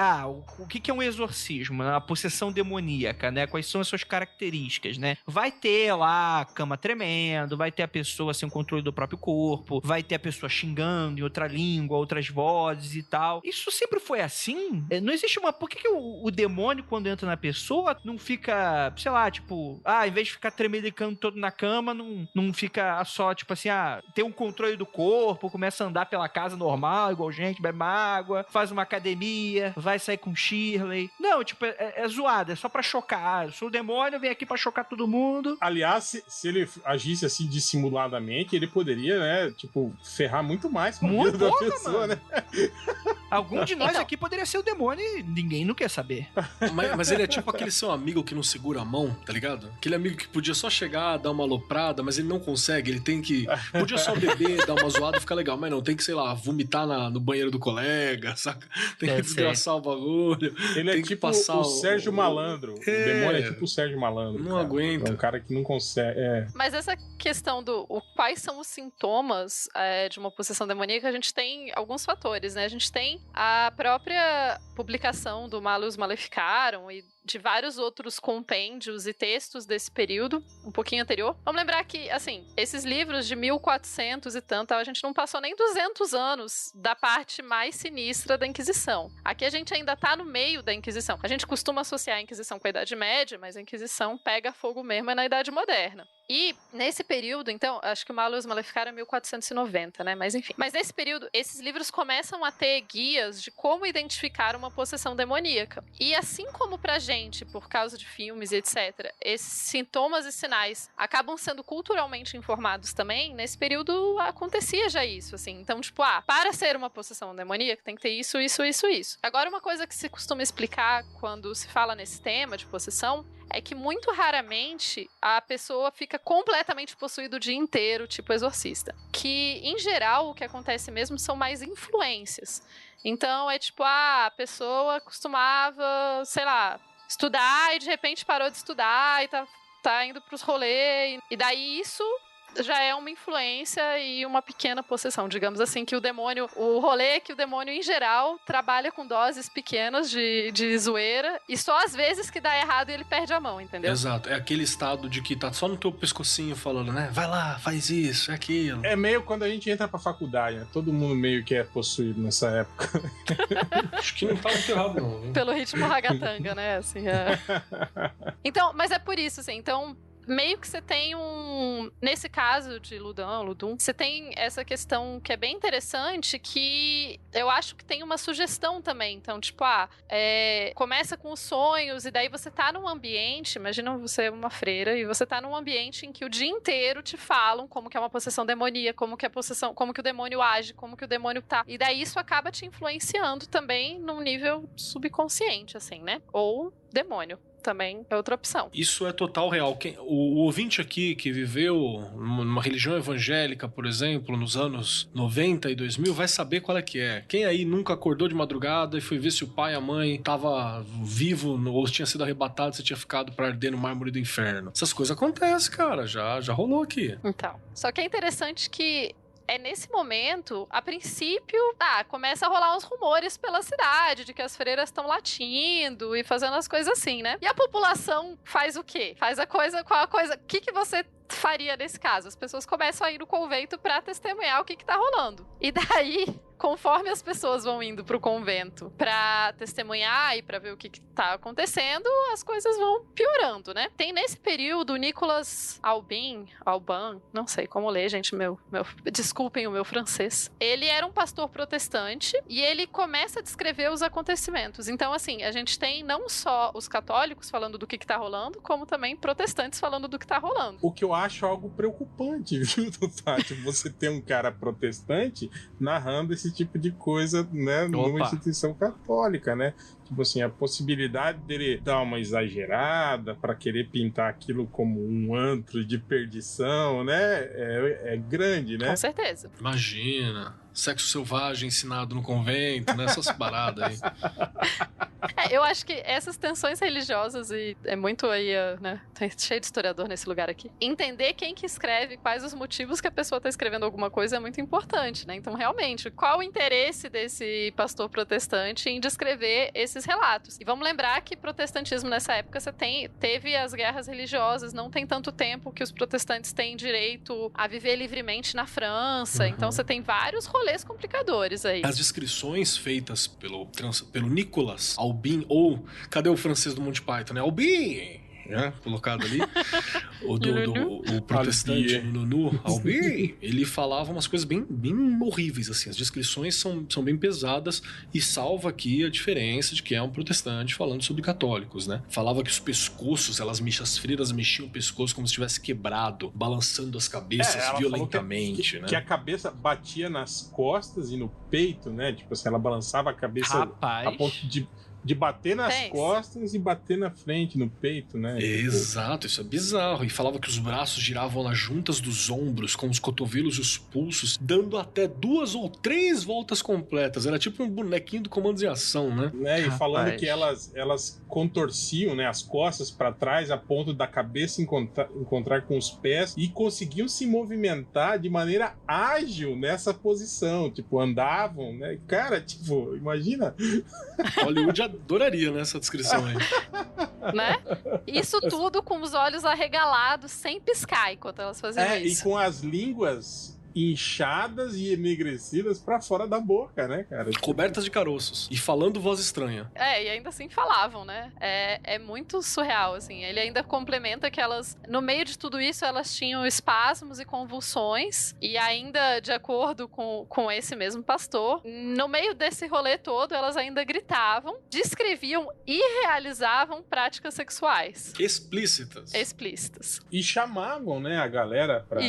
O que é um exorcismo? A possessão demoníaca, né? Quais são as suas características, né? Vai ter lá a cama tremendo, vai ter a pessoa sem controle do próprio corpo, vai ter a pessoa xingando em outra língua, outras vozes e tal. Isso sempre foi assim? Não existe uma... Por que o demônio, quando entra na pessoa, não fica, sei lá, tipo... em vez de ficar tremelicando todo na cama, não fica só, tipo assim, tem um controle do corpo, começa a andar pela casa normal, igual gente, bebe água, faz uma academia, vai sair com Shirley. Não, tipo, é zoado, é só pra chocar. Eu sou o demônio, eu venho aqui pra chocar todo mundo. Aliás, se ele agisse assim dissimuladamente, ele poderia, né, tipo, ferrar muito mais com a vida da pessoa, mano, né? Algum de nós aqui poderia ser o demônio e ninguém não quer saber. Mas ele é tipo aquele seu amigo que não segura a mão, tá ligado? Aquele amigo que podia só chegar, dar uma aloprada, mas ele não consegue, ele tem que... Podia só beber, dar uma zoada e ficar legal, mas não, tem que, sei lá, vomitar no banheiro do colega, saca? Tem que desgraçar o bagulho. Ele tem é tipo que passar o Sérgio Malandro. O demônio é tipo o Sérgio Malandro. Não aguenta. É um cara que não consegue... Mas essa questão quais são os sintomas de uma possessão demoníaca, a gente tem alguns fatores, né? A gente tem a própria publicação do Malleus Maleficarum e de vários outros compêndios e textos desse período, um pouquinho anterior. Vamos lembrar que, assim, esses livros de 1400 e tanto, a gente não passou nem 200 anos da parte mais sinistra da Inquisição. Aqui a gente ainda tá no meio da Inquisição. A gente costuma associar a Inquisição com a Idade Média, mas a Inquisição pega fogo mesmo na Idade Moderna. E nesse período, então, acho que o Malleus Maleficarum é 1490, né? Mas enfim. Mas nesse período, esses livros começam a ter guias de como identificar uma possessão demoníaca. E assim como pra gente, por causa de filmes e etc., esses sintomas e sinais acabam sendo culturalmente informados também, nesse período acontecia já isso, assim. Então, tipo, para ser uma possessão demoníaca tem que ter isso, isso, isso, isso. Agora, uma coisa que se costuma explicar quando se fala nesse tema de possessão é que muito raramente a pessoa fica completamente possuída o dia inteiro, tipo exorcista. Que, em geral, o que acontece mesmo são mais influências. Então, é tipo, a pessoa costumava, sei lá, estudar e de repente parou de estudar e tá indo pros rolês. E daí isso já é uma influência e uma pequena possessão, digamos assim, que o demônio, o rolê é que o demônio em geral trabalha com doses pequenas de zoeira e só às vezes que dá errado e ele perde a mão, entendeu? Exato, é aquele estado de que tá só no teu pescocinho falando, né, vai lá, faz isso, é aquilo. É meio quando a gente entra pra faculdade, né? Todo mundo meio que é possuído nessa época. Acho que não tá muito errado não, viu? Pelo ritmo ragatanga, né, assim, Então, mas é por isso, assim, então meio que você tem nesse caso de Ludum, você tem essa questão que é bem interessante, que eu acho que tem uma sugestão também. Então, tipo, começa com os sonhos e daí você tá num ambiente, imagina você é uma freira e você tá num ambiente em que o dia inteiro te falam como que é uma possessão demoníaca, como que é possessão, como que o demônio age, como que o demônio tá. E daí isso acaba te influenciando também num nível subconsciente, assim, né? Ou demônio. Também é outra opção. Isso é total real. O ouvinte aqui que viveu numa religião evangélica, por exemplo, nos anos 90 e 2000, vai saber qual é que é. Quem aí nunca acordou de madrugada e foi ver se o pai e a mãe tava vivo ou tinha sido arrebatado, você tinha ficado pra arder no mármore do inferno? Essas coisas acontecem, cara. Já rolou aqui. Então. Só que é interessante que nesse momento, a princípio, começa a rolar uns rumores pela cidade de que as freiras estão latindo e fazendo as coisas assim, né? E a população faz o quê? Faz qual a coisa... O que você faria nesse caso? As pessoas começam a ir no convento pra testemunhar o que tá rolando. E daí, conforme as pessoas vão indo pro convento pra testemunhar e pra ver o que tá acontecendo, as coisas vão piorando, né? Tem nesse período o Nicolas Alban, não sei como ler, gente, desculpem o meu francês. Ele era um pastor protestante e ele começa a descrever os acontecimentos. Então, assim, a gente tem não só os católicos falando do que tá rolando, como também protestantes falando do que tá rolando. O que eu acho algo preocupante, viu, Tati? Você ter um cara protestante narrando esse tipo de coisa, né, numa instituição católica, né? Tipo assim, a possibilidade dele dar uma exagerada pra querer pintar aquilo como um antro de perdição, né? É grande, né? Com certeza. Imagina. sexo selvagem ensinado no convento, né? Essas paradas aí. Eu acho que essas tensões religiosas, e é muito aí, né? Tá cheio de historiador nesse lugar aqui. Entender quem que escreve, quais os motivos que a pessoa tá escrevendo alguma coisa é muito importante, né? Então, realmente, qual o interesse desse pastor protestante em descrever esses relatos? E vamos lembrar que protestantismo nessa época teve as guerras religiosas, não tem tanto tempo que os protestantes têm direito a viver livremente na França, então você tem vários rolês complicadores aí. As descrições feitas pelo Nicolas Albin, ou cadê o francês do Monty Python, né? Albin! Né? Colocado ali, o protestante Nunu Albin, ele falava umas coisas bem horríveis, assim, as descrições são bem pesadas e salva aqui a diferença de que é um protestante falando sobre católicos, né? Falava que os pescoços, as freiras mexiam o pescoço como se tivesse quebrado, balançando as cabeças violentamente, né? Que a cabeça batia nas costas e no peito, né? Tipo assim, ela balançava a cabeça a ponto de bater nas costas e bater na frente, no peito, né? Exato, isso é bizarro. E falava que os braços giravam nas juntas dos ombros, com os cotovelos e os pulsos, dando até 2 ou 3 voltas completas. Era tipo um bonequinho do Comandos em Ação, né? E falando que elas contorciam, né, as costas para trás, a ponto da cabeça encontrar com os pés, e conseguiam se movimentar de maneira ágil nessa posição. Tipo, andavam, né? Cara, tipo, imagina... Hollywood adoraria, né, essa descrição aí. Né? Isso tudo com os olhos arregalados, sem piscar enquanto elas faziam isso. E com as línguas inchadas e enegrecidas pra fora da boca, né, cara? Cobertas de caroços. E falando voz estranha. E ainda assim falavam, né? É muito surreal, assim. Ele ainda complementa que elas, no meio de tudo isso, elas tinham espasmos e convulsões. E ainda, de acordo com esse mesmo pastor, no meio desse rolê todo, elas ainda gritavam, descreviam e realizavam práticas sexuais. Explícitas. E chamavam, né, a galera pra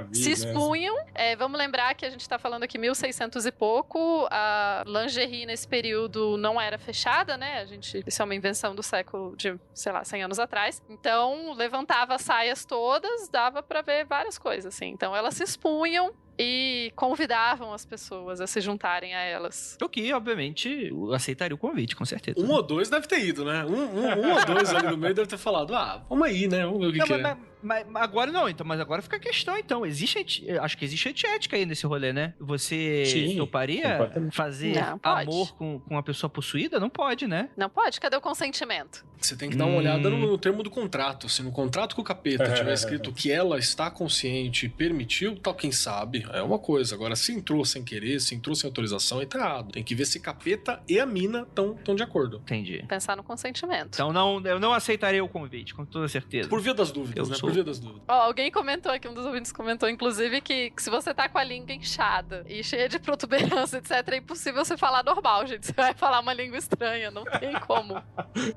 vir. Se expunham. Vamos lembrar que a gente tá falando aqui 1600 e pouco. A lingerie nesse período não era fechada, né? Isso é uma invenção do século de, 100 anos atrás. Então, levantava as saias todas, dava pra ver várias coisas, assim. Então, elas se expunham e convidavam as pessoas a se juntarem a elas. O que, obviamente, aceitaria o convite, com certeza. 1 ou 2 deve ter ido, né? Um ou 2 ali no meio deve ter falado, vamos aí, né? Vamos ver o que é. Mas agora não, então, mas agora fica a questão, então. Acho que existe antiética aí nesse rolê, né? Você toparia fazer amor com uma pessoa possuída? Não pode, né? Não pode, cadê o consentimento? Você tem que dar uma olhada no termo do contrato. Se no contrato com o capeta tiver escrito que ela está consciente e permitiu, tal, quem sabe, é uma coisa. Agora, se entrou sem querer, se entrou sem autorização, aí tá errado. Tem que ver se capeta e a mina estão de acordo. Entendi. Pensar no consentimento. Então eu não aceitaria o convite, com toda certeza. Por via das dúvidas, né? Por via das dúvidas. Alguém comentou aqui, um dos ouvintes comentou, inclusive, que se você tá com a língua inchada e cheia de protuberância, etc., é impossível você falar normal, gente. Você vai falar uma língua estranha, não tem como.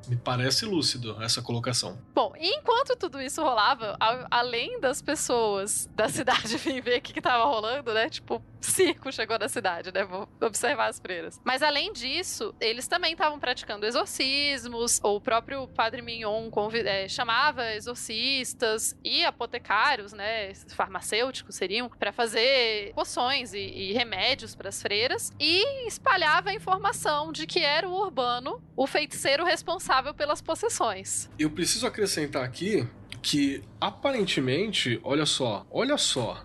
Me parece lúcido essa colocação. Bom, e enquanto tudo isso rolava, além das pessoas da cidade vir ver o que tava rolando, né? Tipo, circo chegou na cidade, né? Vou observar as freiras. Mas além disso, eles também estavam praticando exorcismos. O próprio Padre Mignon chamava exorcistas e apotecários, né? Farmacêuticos seriam, para fazer poções e remédios para as freiras, e espalhava a informação de que era o Urbano o feiticeiro responsável pelas possessões. Eu preciso acrescentar aqui que aparentemente, olha só,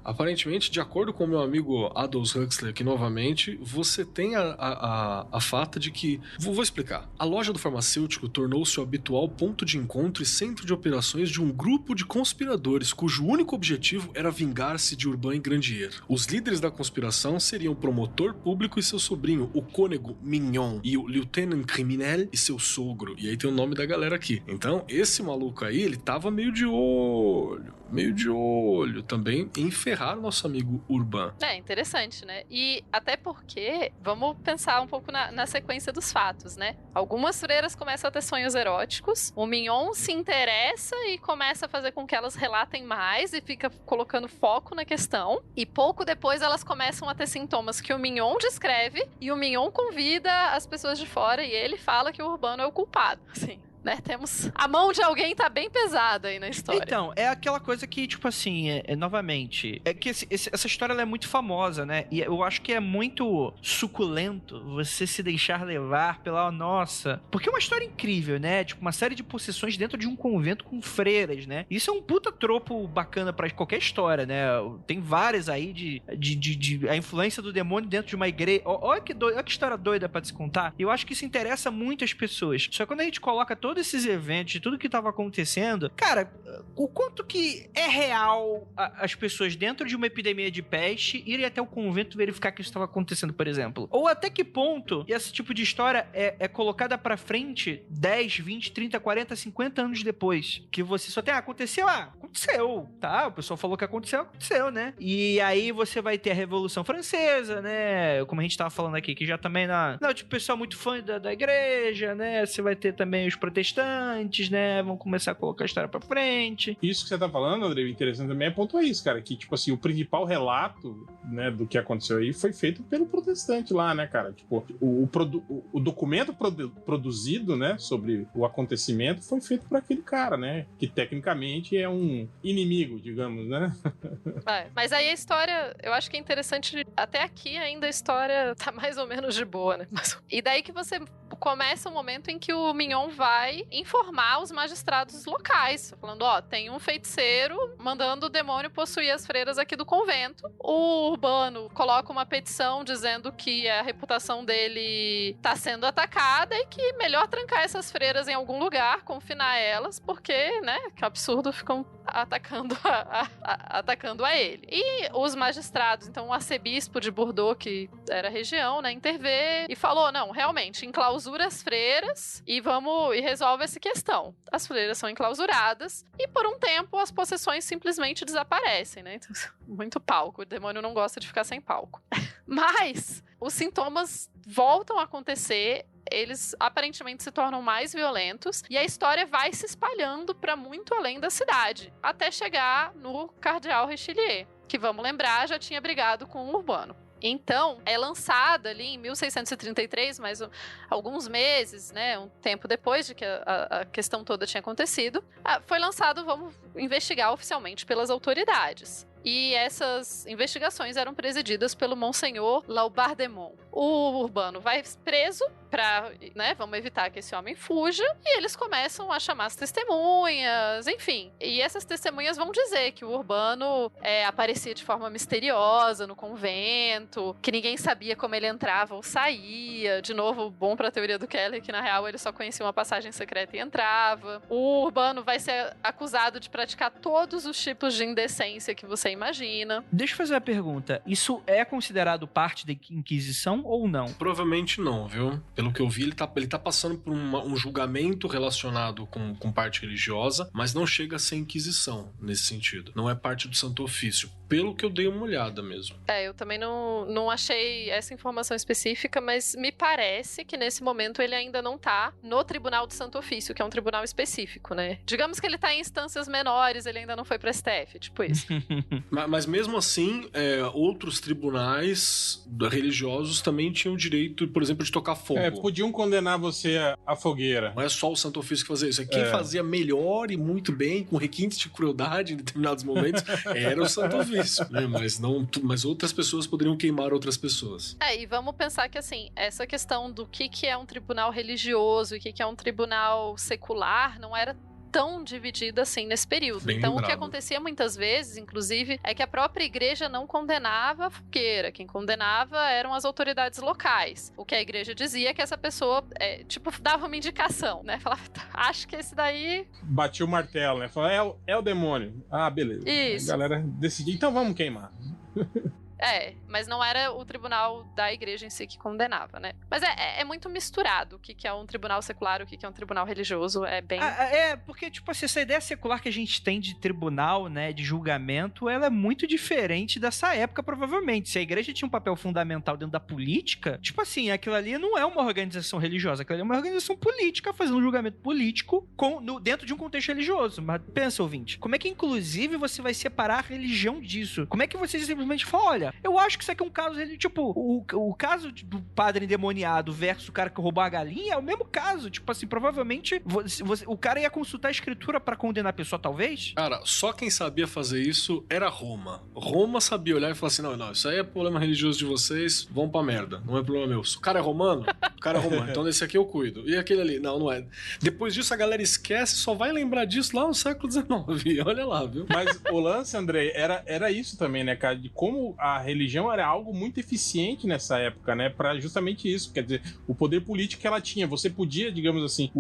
aparentemente, de acordo com o meu amigo Aldous Huxley aqui novamente, você tem a fata de que, vou explicar, a loja do farmacêutico tornou-se o habitual ponto de encontro e centro de operações de um grupo de conspiradores cujo único objetivo era vingar-se de Urbain Grandier. Os líderes da conspiração seriam o promotor público e seu sobrinho, o cônego Mignon, e o lieutenant criminel e seu sogro. E aí tem o nome da galera aqui. Então, esse maluco aí, ele tava meio de olho também em ferrar o nosso amigo Urbain. Interessante, né? E até porque, vamos pensar um pouco na sequência dos fatos, né? Algumas freiras começam a ter sonhos eróticos, o Mignon se interessa e começa a fazer com que elas relatem mais e fica colocando foco na questão, e pouco depois elas começam a ter sintomas que o Mignon descreve, e o Mignon convida as pessoas de fora e ele fala que o Urbano é o culpado, assim. né? Temos... A mão de alguém tá bem pesada aí na história. Então, é aquela coisa que, tipo assim, novamente, é que essa história ela é muito famosa, né? E eu acho que é muito suculento você se deixar levar pela nossa... Porque é uma história incrível, né? Tipo, uma série de possessões dentro de um convento com freiras, né? Isso é um puta tropo bacana pra qualquer história, né? Tem várias aí de a influência do demônio dentro de uma igreja. Olha que história doida pra se contar. Eu acho que isso interessa muito as pessoas. Só que quando a gente coloca todos esses eventos, de tudo que tava acontecendo, cara, o quanto que é real as pessoas dentro de uma epidemia de peste irem até o convento verificar que isso estava acontecendo, por exemplo? Ou até que ponto esse tipo de história é colocada pra frente 10, 20, 30, 40, 50 anos depois? Que você só tem, aconteceu, tá? O pessoal falou que aconteceu, né? E aí você vai ter a Revolução Francesa, né? Como a gente tava falando aqui, que já também tipo, pessoal muito fã da igreja, né? Você vai ter também os protestantes, né? Vão começar a colocar a história pra frente. Isso que você tá falando, André, interessante também é pontuar isso, cara, que, tipo assim, o principal relato, né, do que aconteceu aí foi feito pelo protestante lá, né, cara? Tipo, o documento produzido, né, sobre o acontecimento foi feito por aquele cara, né? Que tecnicamente é um inimigo, digamos, né? Mas aí a história, eu acho que é interessante, até aqui ainda a história tá mais ou menos de boa, né? E daí que você começa o momento em que o Mignon vai informar os magistrados locais, falando, tem um feiticeiro mandando o demônio possuir as freiras aqui do convento. O Urbano coloca uma petição dizendo que a reputação dele tá sendo atacada e que melhor trancar essas freiras em algum lugar, confinar elas, porque, né, que absurdo, ficam atacando a ele. E os magistrados, então o arcebispo de Bordeaux, que era a região, né, intervê e falou, não, realmente, enclausura as freiras e resolve essa questão. As freiras são enclausuradas e por um tempo as possessões simplesmente desaparecem, né? Então, muito palco, o demônio não gosta de ficar sem palco. Mas os sintomas voltam a acontecer, eles aparentemente se tornam mais violentos e a história vai se espalhando para muito além da cidade, até chegar no Cardeal Richelieu, que, vamos lembrar, já tinha brigado com o Urbano. Então, é lançada ali em 1633, mais alguns meses, né, um tempo depois de que a questão toda tinha acontecido, foi lançado, vamos investigar oficialmente pelas autoridades. E essas investigações eram presididas pelo Monsenhor Laubardemont. O Urbano vai preso pra, né, vamos evitar que esse homem fuja, e eles começam a chamar as testemunhas, enfim. E essas testemunhas vão dizer que o Urbano aparecia de forma misteriosa no convento, que ninguém sabia como ele entrava ou saía. De novo, bom pra teoria do Keller, que na real ele só conhecia uma passagem secreta e entrava. O Urbano vai ser acusado de praticar todos os tipos de indecência que você imagina. Deixa eu fazer uma pergunta. Isso é considerado parte da Inquisição ou não? Provavelmente não, viu? Pelo que eu vi, ele tá passando por um julgamento relacionado com parte religiosa, mas não chega a ser Inquisição nesse sentido. Não é parte do Santo Ofício. Pelo que eu dei uma olhada mesmo. Eu também não achei essa informação específica, mas me parece que nesse momento ele ainda não tá no Tribunal do Santo Ofício, que é um tribunal específico, né? Digamos que ele tá em instâncias menores, ele ainda não foi pra STF, tipo isso. Mas mesmo assim, outros tribunais religiosos também tinham o direito, por exemplo, de tocar fogo. Podiam condenar você à fogueira. Não é só o Santo Ofício que fazia isso. Quem fazia melhor e muito bem, com requintes de crueldade em determinados momentos, era o Santo Ofício. Né? Mas outras pessoas poderiam queimar outras pessoas. E vamos pensar que, assim, essa questão do que é um tribunal religioso e o que é um tribunal secular não era tão dividida assim nesse período. Bem então, lembrado. O que acontecia muitas vezes, inclusive, é que a própria igreja não condenava a fogueira. Quem condenava eram as autoridades locais. O que a igreja dizia é que essa pessoa, dava uma indicação, né? Falava, acho que esse daí... Batia o martelo, né? Falava, é o demônio. Ah, beleza. Isso. A galera decidiu, então vamos queimar. Mas não era o tribunal da igreja em si que condenava, né? Mas é muito misturado o que é um tribunal secular, o que é um tribunal religioso, é bem... Porque, tipo assim, essa ideia secular que a gente tem de tribunal, né, de julgamento, ela é muito diferente dessa época, provavelmente. Se a igreja tinha um papel fundamental dentro da política, tipo assim, aquilo ali não é uma organização religiosa, aquilo ali é uma organização política fazendo um julgamento político dentro de um contexto religioso. Mas pensa, ouvinte, como é que, inclusive, você vai separar a religião disso? Como é que você simplesmente fala, olha, exemplo. Eu acho que isso aqui é um caso, tipo, o caso do padre endemoniado versus o cara que roubou a galinha é o mesmo caso. Tipo assim, provavelmente o cara ia consultar a escritura pra condenar a pessoa, talvez? Cara, só quem sabia fazer isso era Roma. Roma sabia olhar e falar assim, não, isso aí é problema religioso de vocês, vão pra merda, não é problema meu. O cara é romano? O cara é romano, então desse aqui eu cuido. E aquele ali? Não é. Depois disso a galera esquece, só vai lembrar disso lá no século XIX, olha lá, viu? Mas o lance, Andrei, era isso também, né, cara, de como a religião era algo muito eficiente nessa época, né, pra justamente isso, quer dizer, o poder político que ela tinha, você podia, digamos assim,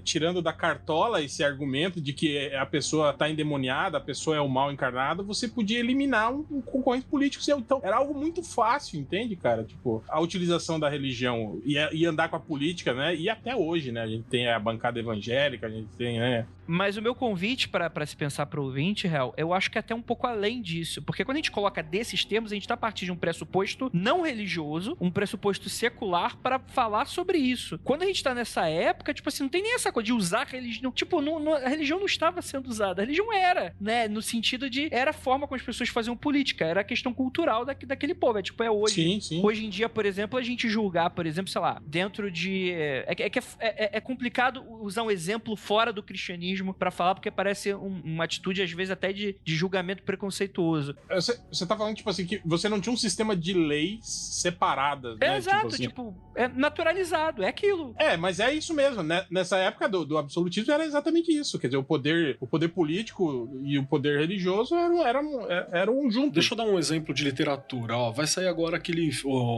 tirando da cartola esse argumento de que a pessoa tá endemoniada, a pessoa é o mal encarnado, você podia eliminar um concorrente político seu. Então, era algo muito fácil, entende, cara? Tipo, a utilização da religião e andar com a política, né? E até hoje, né? A gente tem a bancada evangélica, a gente tem, né? Mas o meu convite pra se pensar pro ouvinte, Hel, eu acho que é até um pouco além disso. Porque quando a gente coloca desses termos, a gente tá a partir de um pressuposto não religioso, um pressuposto secular pra falar sobre isso. Quando a gente tá nessa época, tipo assim, não tem nem essa coisa de usar a religião. Tipo, a religião não estava sendo usada. A religião era, né? No sentido de era a forma como as pessoas faziam política. Era a questão cultural daquele povo. É tipo, é hoje. Sim, sim. Hoje em dia, por exemplo, a gente julgar, por exemplo, sei lá, dentro de... É complicado usar um exemplo fora do cristianismo pra falar, porque parece uma atitude, às vezes, até de julgamento preconceituoso. Você tá falando, tipo assim, que você não tinha um sistema de leis separadas, né? Exato, é naturalizado, é aquilo. Mas é isso mesmo, né? Nessa época do absolutismo era exatamente isso, quer dizer, o poder político e o poder religioso eram juntos. Deixa eu dar um exemplo de literatura, ó, vai sair agora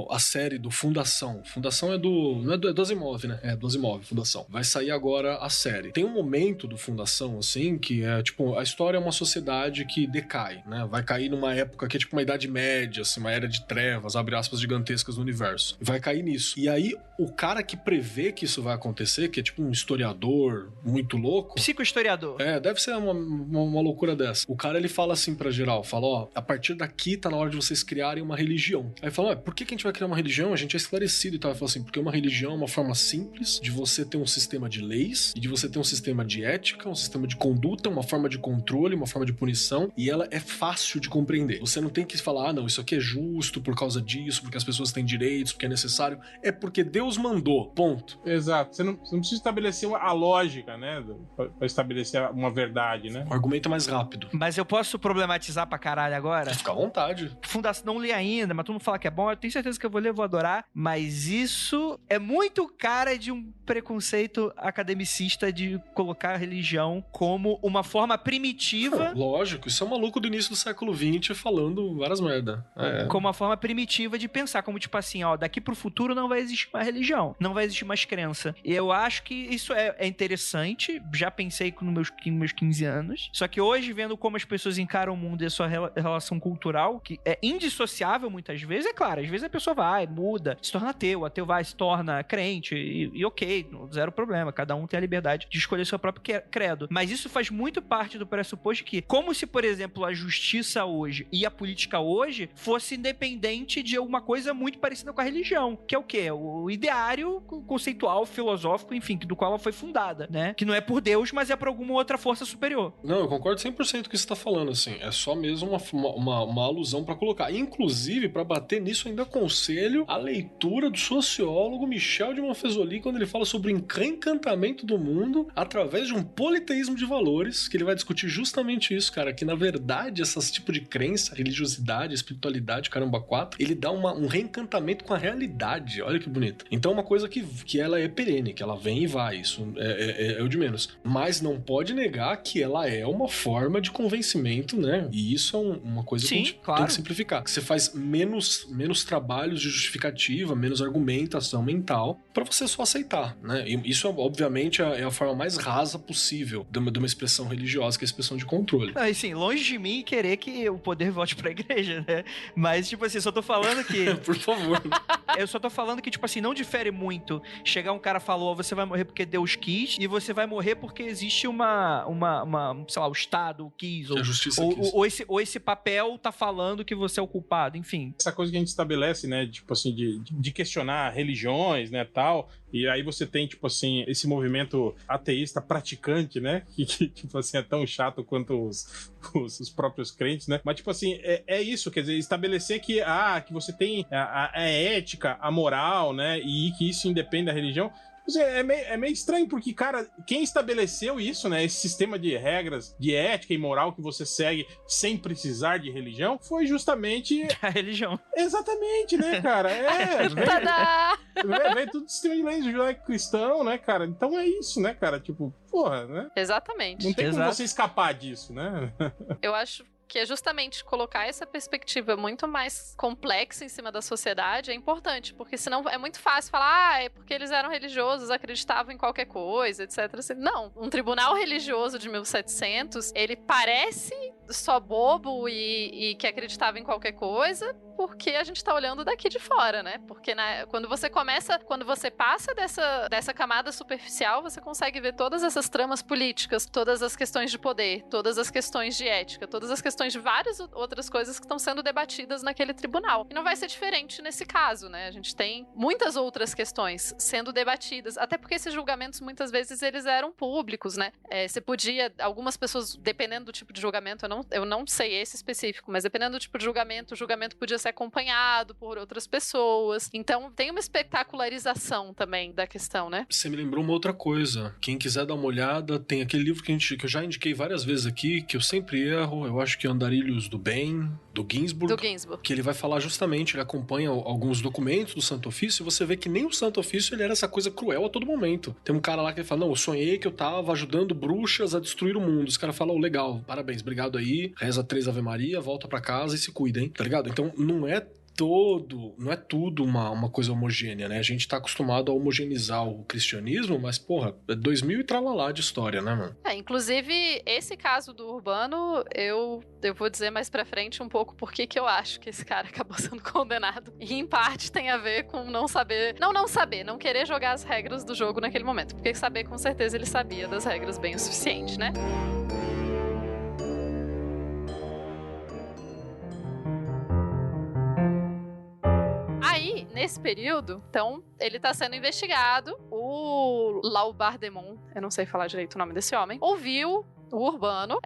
a série do Fundação. Fundação não é do Asimov, né? É do Asimov, Fundação. Vai sair agora a série. Tem um momento do Fundação, assim, que é, tipo, a história é uma sociedade que decai, né? Vai cair numa época que é tipo uma idade média, assim, uma era de trevas, abre aspas, gigantescas no universo. Vai cair nisso. E aí, o cara que prevê que isso vai acontecer, que é tipo um historiador muito louco... Psicohistoriador. Deve ser uma loucura dessa. O cara, ele fala assim pra geral, fala, ó, a partir daqui tá na hora de vocês criarem uma religião. Aí fala, por que a gente vai criar uma religião? A gente é esclarecido e tal. Ele fala assim, porque uma religião é uma forma simples de você ter um sistema de leis e de você ter um sistema de ética, um sistema de conduta, uma forma de controle, uma forma de punição, e ela é fácil de compreender. Você não tem que falar, não, isso aqui é justo por causa disso, porque as pessoas têm direitos, porque é necessário. É porque Deus mandou, ponto. Exato. Você não precisa estabelecer a lógica, né? Pra estabelecer uma verdade, né? O argumento é mais rápido. Mas eu posso problematizar pra caralho agora? Fica à vontade. Fundação, não li ainda, mas todo mundo fala que é bom, eu tenho certeza que eu vou ler, vou adorar, mas isso é muito cara de um preconceito academicista de colocar a religião como uma forma primitiva... Lógico, isso é um maluco do início do século XX falando várias merda. Como uma forma primitiva de pensar, como tipo assim, ó, daqui pro futuro não vai existir mais religião, não vai existir mais crença. E eu acho que isso é interessante, já pensei nos meus 15 anos, só que hoje, vendo como as pessoas encaram o mundo e a sua relação cultural, que é indissociável muitas vezes, é claro, às vezes a pessoa vai, muda, se torna ateu, o ateu vai, se torna crente, e ok, zero problema, cada um tem a liberdade de escolher seu próprio credo. Mas isso faz muito parte do pressuposto que, como se, por exemplo, a justiça hoje e a política hoje fosse independente de alguma coisa muito parecida com a religião, que é o quê? O ideário conceitual, filosófico, enfim, do qual ela foi fundada, né? Que não é por Deus, mas é por alguma outra força superior. Não, eu concordo 100% com o que você tá falando, assim. É só mesmo uma alusão pra colocar. Inclusive, pra bater nisso, ainda aconselho a leitura do sociólogo Michel de Monfessoli, quando ele fala sobre o encantamento do mundo através de um politeísmo de valores, que ele vai discutir justamente isso, cara, que na verdade essas tipo de crença, religiosidade, espiritualidade, caramba, 4, ele dá um reencantamento com a realidade, olha que bonito. Então é uma coisa que ela é perene, que ela vem e vai, isso é o de menos. Mas não pode negar que ela é uma forma de convencimento, né? E isso é uma coisa que a gente tem que simplificar. Que você faz menos trabalhos de justificativa, menos argumentação mental, pra você só aceitar, né? E isso, obviamente, é a forma mais rasa possível de uma expressão religiosa, que é a expressão de controle. Não, assim, longe de mim querer que o poder volte pra igreja, né? Mas, tipo assim, só tô falando que... Por favor. Eu só tô falando que, tipo assim, não difere muito chegar um cara falou, você vai morrer porque Deus quis, e você vai morrer porque existe sei lá, o Estado quis, a justiça quis. Ou esse papel tá falando que você é o culpado, enfim. Essa coisa que a gente estabelece, né, tipo assim, de questionar religiões, né, tal, E aí você tem, tipo assim, esse movimento ateísta praticante, né? Que tipo assim, é tão chato quanto os próprios crentes, né? Mas, tipo assim, é isso, quer dizer, estabelecer que você tem a ética, a moral, né? E que isso independe da religião. É meio estranho, porque, cara, quem estabeleceu isso, né? Esse sistema de regras, de ética e moral que você segue sem precisar de religião, foi justamente... A religião. Exatamente, né, cara? Tadá! Vem tudo do sistema de leis judaico-cristão, né, cara? Então é isso, né, cara? Tipo, porra, né? Exatamente. Não tem como você escapar disso, né? Eu acho que é justamente colocar essa perspectiva muito mais complexa em cima da sociedade é importante, porque senão é muito fácil falar, é porque eles eram religiosos, acreditavam em qualquer coisa, etc. Não, um tribunal religioso de 1700, ele parece só bobo e que acreditava em qualquer coisa, porque a gente tá olhando daqui de fora, né? Porque quando você passa dessa camada superficial, você consegue ver todas essas tramas políticas, todas as questões de poder, todas as questões de ética, todas as questões de várias outras coisas que estão sendo debatidas naquele tribunal. E não vai ser diferente nesse caso, né? A gente tem muitas outras questões sendo debatidas, até porque esses julgamentos, muitas vezes, eles eram públicos, né? Você podia, algumas pessoas, dependendo do tipo de julgamento, eu não sei esse específico, mas dependendo do tipo de julgamento, o julgamento podia ser acompanhado por outras pessoas. Então, tem uma espetacularização também da questão, né? Você me lembrou uma outra coisa. Quem quiser dar uma olhada, tem aquele livro que eu já indiquei várias vezes aqui, que eu sempre erro, eu acho que é Andarilhos do Bem, do Ginsburg. Que ele vai falar justamente, ele acompanha alguns documentos do Santo Ofício, e você vê que nem o Santo Ofício ele era essa coisa cruel a todo momento. Tem um cara lá que ele fala, não, eu sonhei que eu tava ajudando bruxas a destruir o mundo. Os caras falam, legal, parabéns, obrigado aí, reza 3 Ave Maria, volta pra casa e se cuida, hein? Tá ligado? Então, não é tudo uma coisa homogênea, né? A gente tá acostumado a homogeneizar o cristianismo, mas, porra, é 2000 e tralalá de história, né, mano? Inclusive, esse caso do Urbano, eu vou dizer mais pra frente um pouco por que eu acho que esse cara acabou sendo condenado. E, em parte, tem a ver com não querer jogar as regras do jogo naquele momento. Porque saber, com certeza, ele sabia das regras bem o suficiente, né? Nesse período, então, ele tá sendo investigado. O Laubardemont, eu não sei falar direito o nome desse homem, ouviu o Urbano,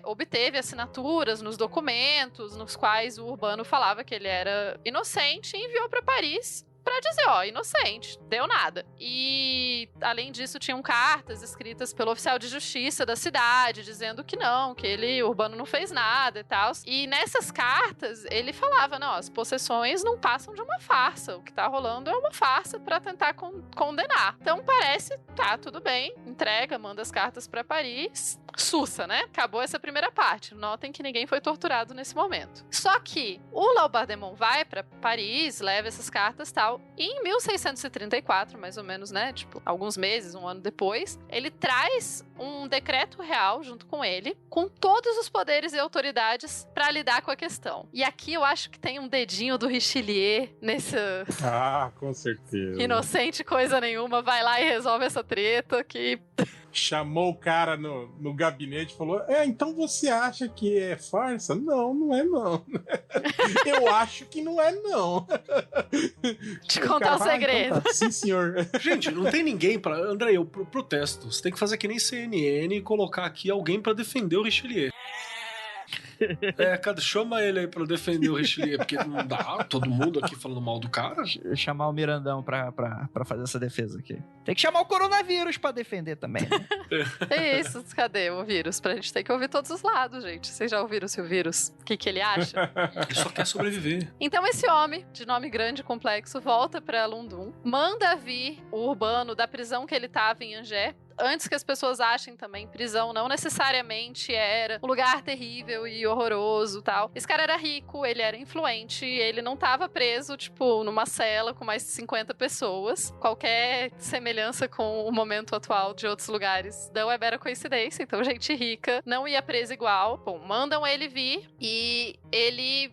obteve assinaturas nos documentos nos quais o Urbano falava que ele era inocente e enviou para Paris pra dizer, inocente, deu nada. E, além disso, tinham cartas escritas pelo oficial de justiça da cidade, dizendo que não, que Urbano não fez nada e tal. E nessas cartas, ele falava, não, as possessões não passam de uma farsa, o que tá rolando é uma farsa pra tentar condenar. Então, parece, tá, tudo bem, entrega, manda as cartas pra Paris, sussa, né? Acabou essa primeira parte. Notem que ninguém foi torturado nesse momento. Só que o Laubardemont vai pra Paris, leva essas cartas e tal, e em 1634, mais ou menos, né, tipo, alguns meses, um ano depois, ele traz um decreto real junto com ele, com todos os poderes e autoridades pra lidar com a questão. E aqui eu acho que tem um dedinho do Richelieu nesse... com certeza. Inocente coisa nenhuma, vai lá e resolve essa treta que... Chamou o cara no gabinete e falou, então você acha que é farsa? Não, não é não. Eu acho que não é não. Te contar o segredo. Então tá. Sim, senhor. Gente, não tem ninguém pra... André, eu protesto. Você tem que fazer que nem CNN e colocar aqui alguém pra defender o Richelieu. Chama ele aí pra defender o Richelieu, porque não dá todo mundo aqui falando mal do cara. Chamar o Mirandão pra fazer essa defesa aqui. Tem que chamar o coronavírus pra defender também, né? É isso, cadê o vírus? Pra gente ter que ouvir todos os lados, gente. Vocês já ouviram se o vírus? O que ele acha? Ele só quer sobreviver. Então esse homem, de nome grande e complexo, volta pra Lundum, manda vir o Urbano da prisão que ele tava em Angers. Antes que as pessoas achem também, prisão não necessariamente era um lugar terrível e horroroso e tal. Esse cara era rico, ele era influente, ele não tava preso, tipo, numa cela com mais de 50 pessoas. Qualquer semelhança com o momento atual de outros lugares não é mera coincidência, então gente rica não ia preso igual. Bom, mandam ele vir e ele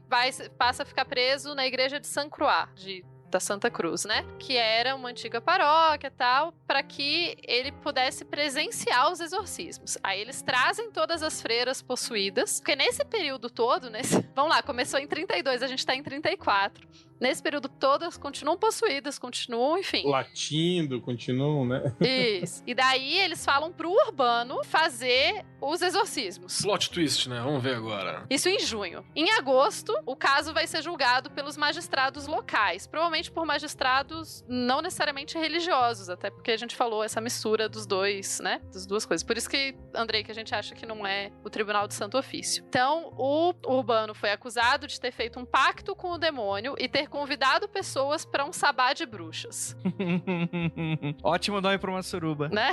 passa a ficar preso na igreja de Sainte-Croix, de da Santa Cruz, né? Que era uma antiga paróquia e tal, para que ele pudesse presenciar os exorcismos. Aí eles trazem todas as freiras possuídas, porque nesse período todo, vamos lá, começou em 32, a gente tá em 34. Nesse período todas continuam possuídas, continuam, enfim. Latindo, continuam, né? Isso. E daí eles falam pro Urbano fazer os exorcismos. Plot twist, né? Vamos ver agora. Isso em junho. Em agosto, o caso vai ser julgado pelos magistrados locais. Provavelmente por magistrados não necessariamente religiosos, até porque a gente falou essa mistura dos dois, né? Das duas coisas. Por isso que, Andrei, que a gente acha que não é o Tribunal do Santo Ofício. Então, o Urbano foi acusado de ter feito um pacto com o demônio e ter convidado pessoas para um sabá de bruxas. Ótimo nome pra uma suruba. Né?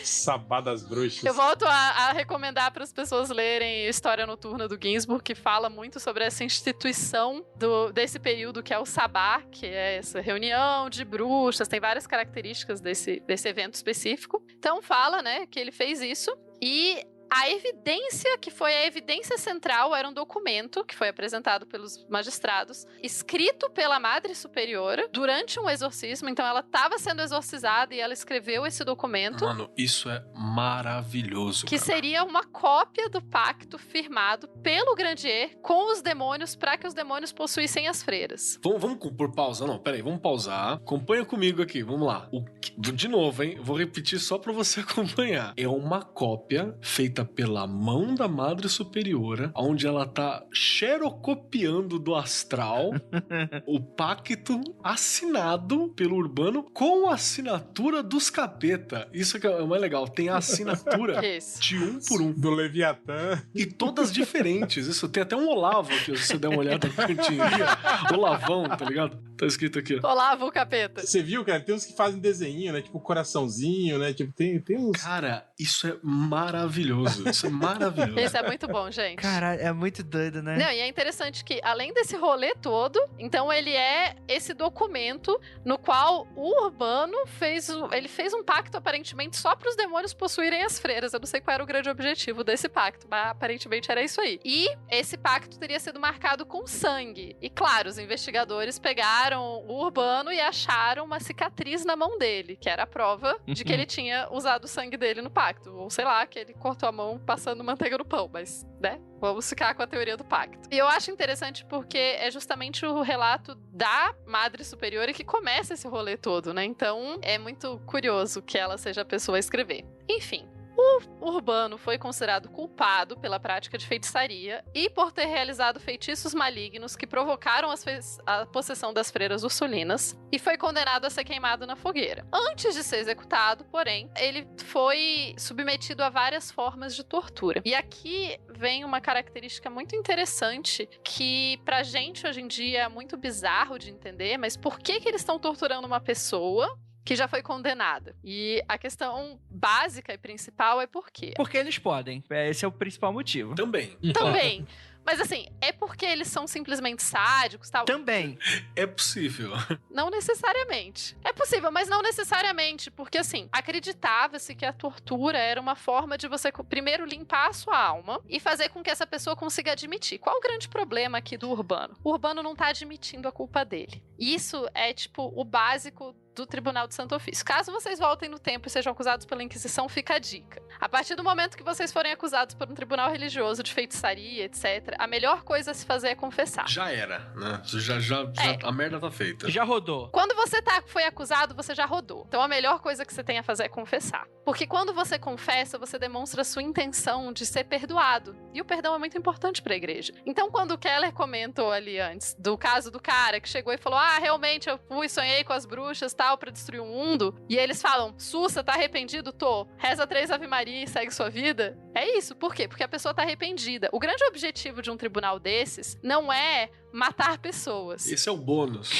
Sabá das bruxas. Eu volto a recomendar para as pessoas lerem História Noturna do Ginsburg, que fala muito sobre essa instituição desse período que é o sabá, que é essa reunião de bruxas, tem várias características desse evento específico. Então fala, né, que ele fez isso e a evidência, que foi a evidência central, era um documento que foi apresentado pelos magistrados, escrito pela Madre Superiora durante um exorcismo. Então ela estava sendo exorcizada e ela escreveu esse documento. Mano, isso é maravilhoso. Que cara. seria uma cópia do pacto firmado pelo Grandier com os demônios para que os demônios possuíssem as freiras. Vamos por pausa? Não, peraí, vamos pausar. Acompanha comigo aqui, vamos lá. De novo, hein? Vou repetir só pra você acompanhar. É uma cópia feita pela mão da Madre Superiora, onde ela tá xerocopiando do astral o pacto assinado pelo Urbano com a assinatura dos capeta. Isso que é o mais legal. Tem a assinatura de um por um. Do Leviatã. E todas diferentes. Isso tem até um Olavo aqui, se você der uma olhada no cantinho aqui. Olavão, tá ligado? Tá escrito aqui. Olavo, o capeta. Você viu, cara? Tem uns que fazem desenho, né? Tipo coraçãozinho, né? Tipo, tem uns... Cara, isso é maravilhoso. Isso é maravilhoso. Isso é muito bom, gente. Cara, é muito doido, né? Não, e é interessante que, além desse rolê todo, então ele é esse documento no qual o Urbano fez um pacto, aparentemente, só para os demônios possuírem as freiras. Eu não sei qual era o grande objetivo desse pacto, mas aparentemente era isso aí. E esse pacto teria sido marcado com sangue. E, claro, os investigadores pegaram o Urbano e acharam uma cicatriz na mão dele, que era a prova de que ele tinha usado o sangue dele no pacto. Ou, sei lá, que ele cortou a mão passando manteiga no pão, mas, né? Vamos ficar com a teoria do pacto. E eu acho interessante porque é justamente o relato da Madre Superiora que começa esse rolê todo, né? Então, é muito curioso que ela seja a pessoa a escrever. Enfim. O Urbano foi considerado culpado pela prática de feitiçaria e por ter realizado feitiços malignos que provocaram a possessão das freiras ursulinas e foi condenado a ser queimado na fogueira. Antes de ser executado, porém, ele foi submetido a várias formas de tortura. E aqui vem uma característica muito interessante que pra gente hoje em dia é muito bizarro de entender, mas por que eles estão torturando uma pessoa que já foi condenada? E a questão básica e principal é por quê? Porque eles podem. Esse é o principal motivo. Também. Também. Mas assim, é porque eles são simplesmente sádicos, tal? Também. É possível. Não necessariamente. É possível, mas não necessariamente, porque assim, acreditava-se que a tortura era uma forma de você primeiro limpar a sua alma e fazer com que essa pessoa consiga admitir. Qual o grande problema aqui do Urbano? O Urbano não tá admitindo a culpa dele. Isso é tipo o básico do Tribunal de Santo Ofício. Caso vocês voltem no tempo e sejam acusados pela Inquisição, fica a dica. A partir do momento que vocês forem acusados por um tribunal religioso de feitiçaria, etc., a melhor coisa a se fazer é confessar. Já era, né? Já a merda tá feita. Já rodou. Quando você foi acusado, você já rodou. Então a melhor coisa que você tem a fazer é confessar. Porque quando você confessa, você demonstra a sua intenção de ser perdoado. E o perdão é muito importante pra igreja. Então quando o Keller comentou ali antes do caso do cara que chegou e falou: ah, realmente eu fui, sonhei com as bruxas, tal, pra destruir o mundo. E eles falam: Sussa, tá arrependido? Tô. Reza 3 Ave Maria e segue sua vida. É isso. Por quê? Porque a pessoa tá arrependida. O grande objetivo de um tribunal desses não é matar pessoas. Esse é o bônus.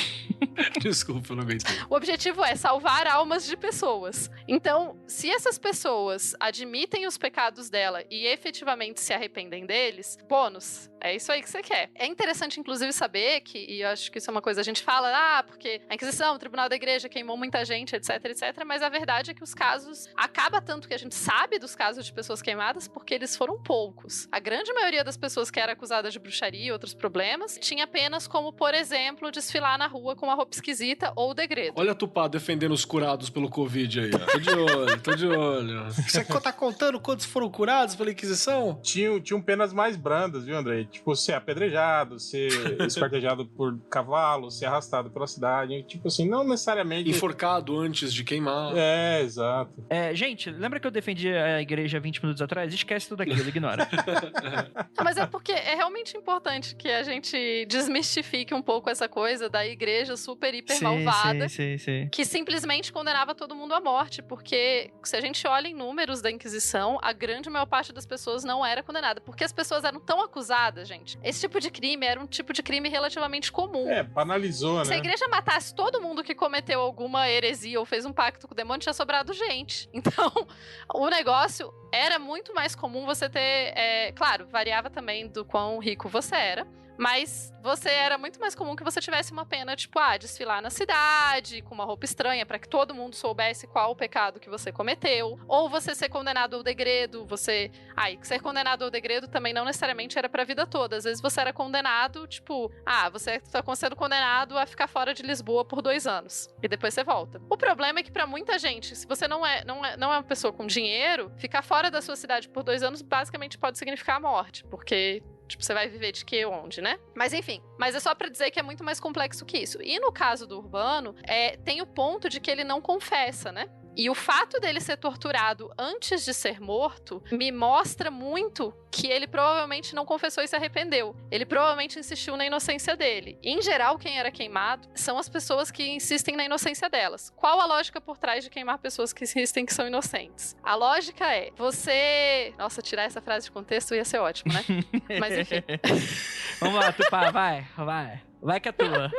Desculpa, eu não aguentei. O objetivo é salvar almas de pessoas. Então, se essas pessoas admitem os pecados dela e efetivamente se arrependem deles, bônus. É isso aí que você quer. É interessante, inclusive, saber que, e eu acho que isso é uma coisa, a gente fala, porque a Inquisição, o Tribunal da Igreja queimou muita gente, etc, etc, mas a verdade é que os casos, acaba tanto que a gente sabe dos casos de pessoas queimadas, problemas, porque eles foram poucos. A grande maioria das pessoas que era acusada de bruxaria e outros problemas tinha penas como, por exemplo, desfilar na rua com uma roupa esquisita ou degredo. Olha a Tupá defendendo os curados pelo Covid aí, ó. Tô de olho. Você tá contando quantos foram curados pela Inquisição? Tinham penas mais brandas, viu, Andrei? Tipo, ser apedrejado, ser esquartejado por cavalo, ser arrastado pela cidade. Tipo assim, não necessariamente... Enforcado antes de queimar. É, exato. Gente, lembra que eu defendi a igreja 20 minutos atrás? Esquece tudo aquilo, ignora. Mas é porque é realmente importante que a gente desmistifique um pouco essa coisa da igreja super, hiper malvada. Sim. Que simplesmente condenava todo mundo à morte, porque se a gente olha em números da Inquisição, a grande maior parte das pessoas não era condenada, porque as pessoas eram tão acusadas, gente. Esse tipo de crime era um tipo de crime relativamente comum. Banalizou, né? Se a igreja matasse todo mundo que cometeu alguma heresia ou fez um pacto com o demônio, tinha sobrado gente. Então, o negócio era muito mais comum você ter... claro, variava também do quão rico você era, mas era muito mais comum que você tivesse uma pena, tipo, desfilar na cidade, com uma roupa estranha, pra que todo mundo soubesse qual o pecado que você cometeu, ou você ser condenado ao degredo, ser condenado ao degredo também não necessariamente era pra vida toda, às vezes você era condenado, tipo, você tá sendo condenado a ficar fora de Lisboa por 2 anos, e depois você volta. O problema é que pra muita gente, se você não é uma pessoa com dinheiro, ficar fora da sua cidade por 2 anos basicamente pode significar a morte, porque... Tipo, você vai viver de quê, onde, né? Mas enfim, é só pra dizer que é muito mais complexo que isso. E no caso do Urbano, tem o ponto de que ele não confessa, né? E o fato dele ser torturado antes de ser morto me mostra muito que ele provavelmente não confessou e se arrependeu. Ele provavelmente insistiu na inocência dele. E, em geral, quem era queimado são as pessoas que insistem na inocência delas. Qual a lógica por trás de queimar pessoas que insistem que são inocentes? A lógica é, você... Nossa, tirar essa frase de contexto ia ser ótimo, né? Mas enfim. Vamos lá, Tupá, vai. Vai que é tua.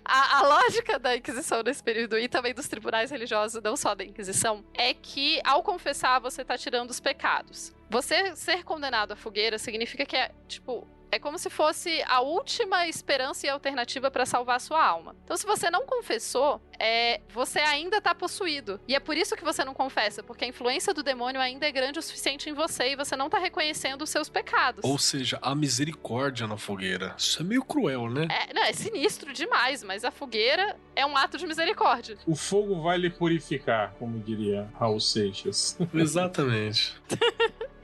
A lógica da Inquisição nesse período e também dos tribunais religiosos, não só da Inquisição, é que ao confessar você tá tirando os pecados. Você ser condenado à fogueira significa que é como se fosse a última esperança e alternativa para salvar a sua alma. Então, se você não confessou, você ainda tá possuído. E é por isso que você não confessa, porque a influência do demônio ainda é grande o suficiente em você e você não tá reconhecendo os seus pecados. Ou seja, a misericórdia na fogueira. Isso é meio cruel, né? É sinistro demais, mas a fogueira é um ato de misericórdia. O fogo vai lhe purificar, como diria Raul Seixas. Exatamente.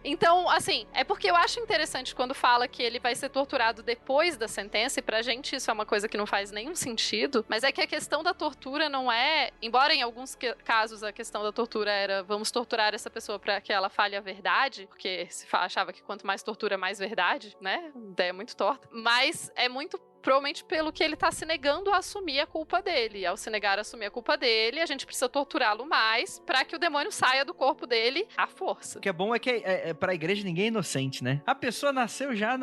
Então, assim, é porque eu acho interessante quando fala que ele vai ser torturado depois da sentença, e pra gente isso é uma coisa que não faz nenhum sentido, mas é que a questão da tortura não é... Embora em alguns casos a questão da tortura era vamos torturar essa pessoa pra que ela fale a verdade, porque se achava que quanto mais tortura, mais verdade, né? Ideia muito torta. Mas é muito... provavelmente pelo que ele tá se negando a assumir a culpa dele. Ao se negar a assumir a culpa dele, a gente precisa torturá-lo mais pra que o demônio saia do corpo dele à força. O que é bom é que pra igreja ninguém é inocente, né? A pessoa nasceu já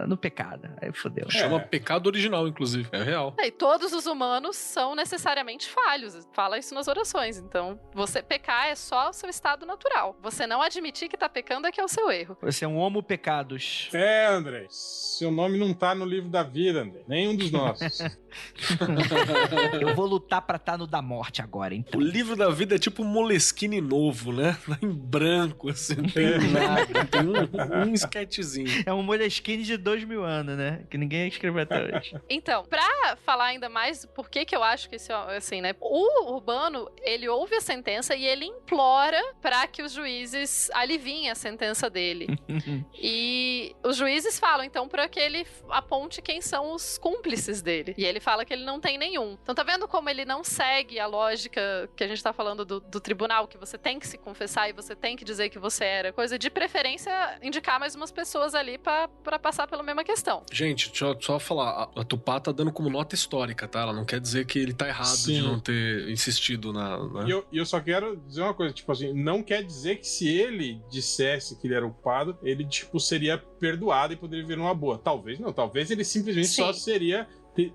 no pecado. Aí fodeu. Chama pecado original, inclusive. É real. E todos os humanos são necessariamente falhos. Fala isso nas orações. Então, você pecar é só o seu estado natural. Você não admitir que tá pecando é que é o seu erro. Você é um homo pecados. André. Seu nome não tá no livro da vida, André. Nenhum dos nossos. Eu vou lutar pra estar no da morte agora, então. O livro da vida é tipo um Moleskine novo, né? Em branco, assim. Não tem nada. Tem um sketchzinho. É um Moleskine de 2000 anos, né? Que ninguém escreveu até hoje. Então, pra falar ainda mais por que eu acho que assim, né? O Urbano, ele ouve a sentença e ele implora pra que os juízes aliviem a sentença dele. E os juízes falam, então, pra que ele aponte quem são os cúmplices dele. E ele fala que ele não tem nenhum. Então tá vendo como ele não segue a lógica que a gente tá falando do tribunal, que você tem que se confessar e você tem que dizer que você era. Coisa de preferência indicar mais umas pessoas ali pra passar pela mesma questão. Gente, deixa eu só falar. A Tupá tá dando como nota histórica, tá? Ela não quer dizer que ele tá errado de não ter insistido na... E eu só quero dizer uma coisa, tipo assim, não quer dizer que se ele dissesse que ele era o culpado, ele, tipo, seria perdoado e poderia vir numa boa. Talvez não. Talvez ele simplesmente só seria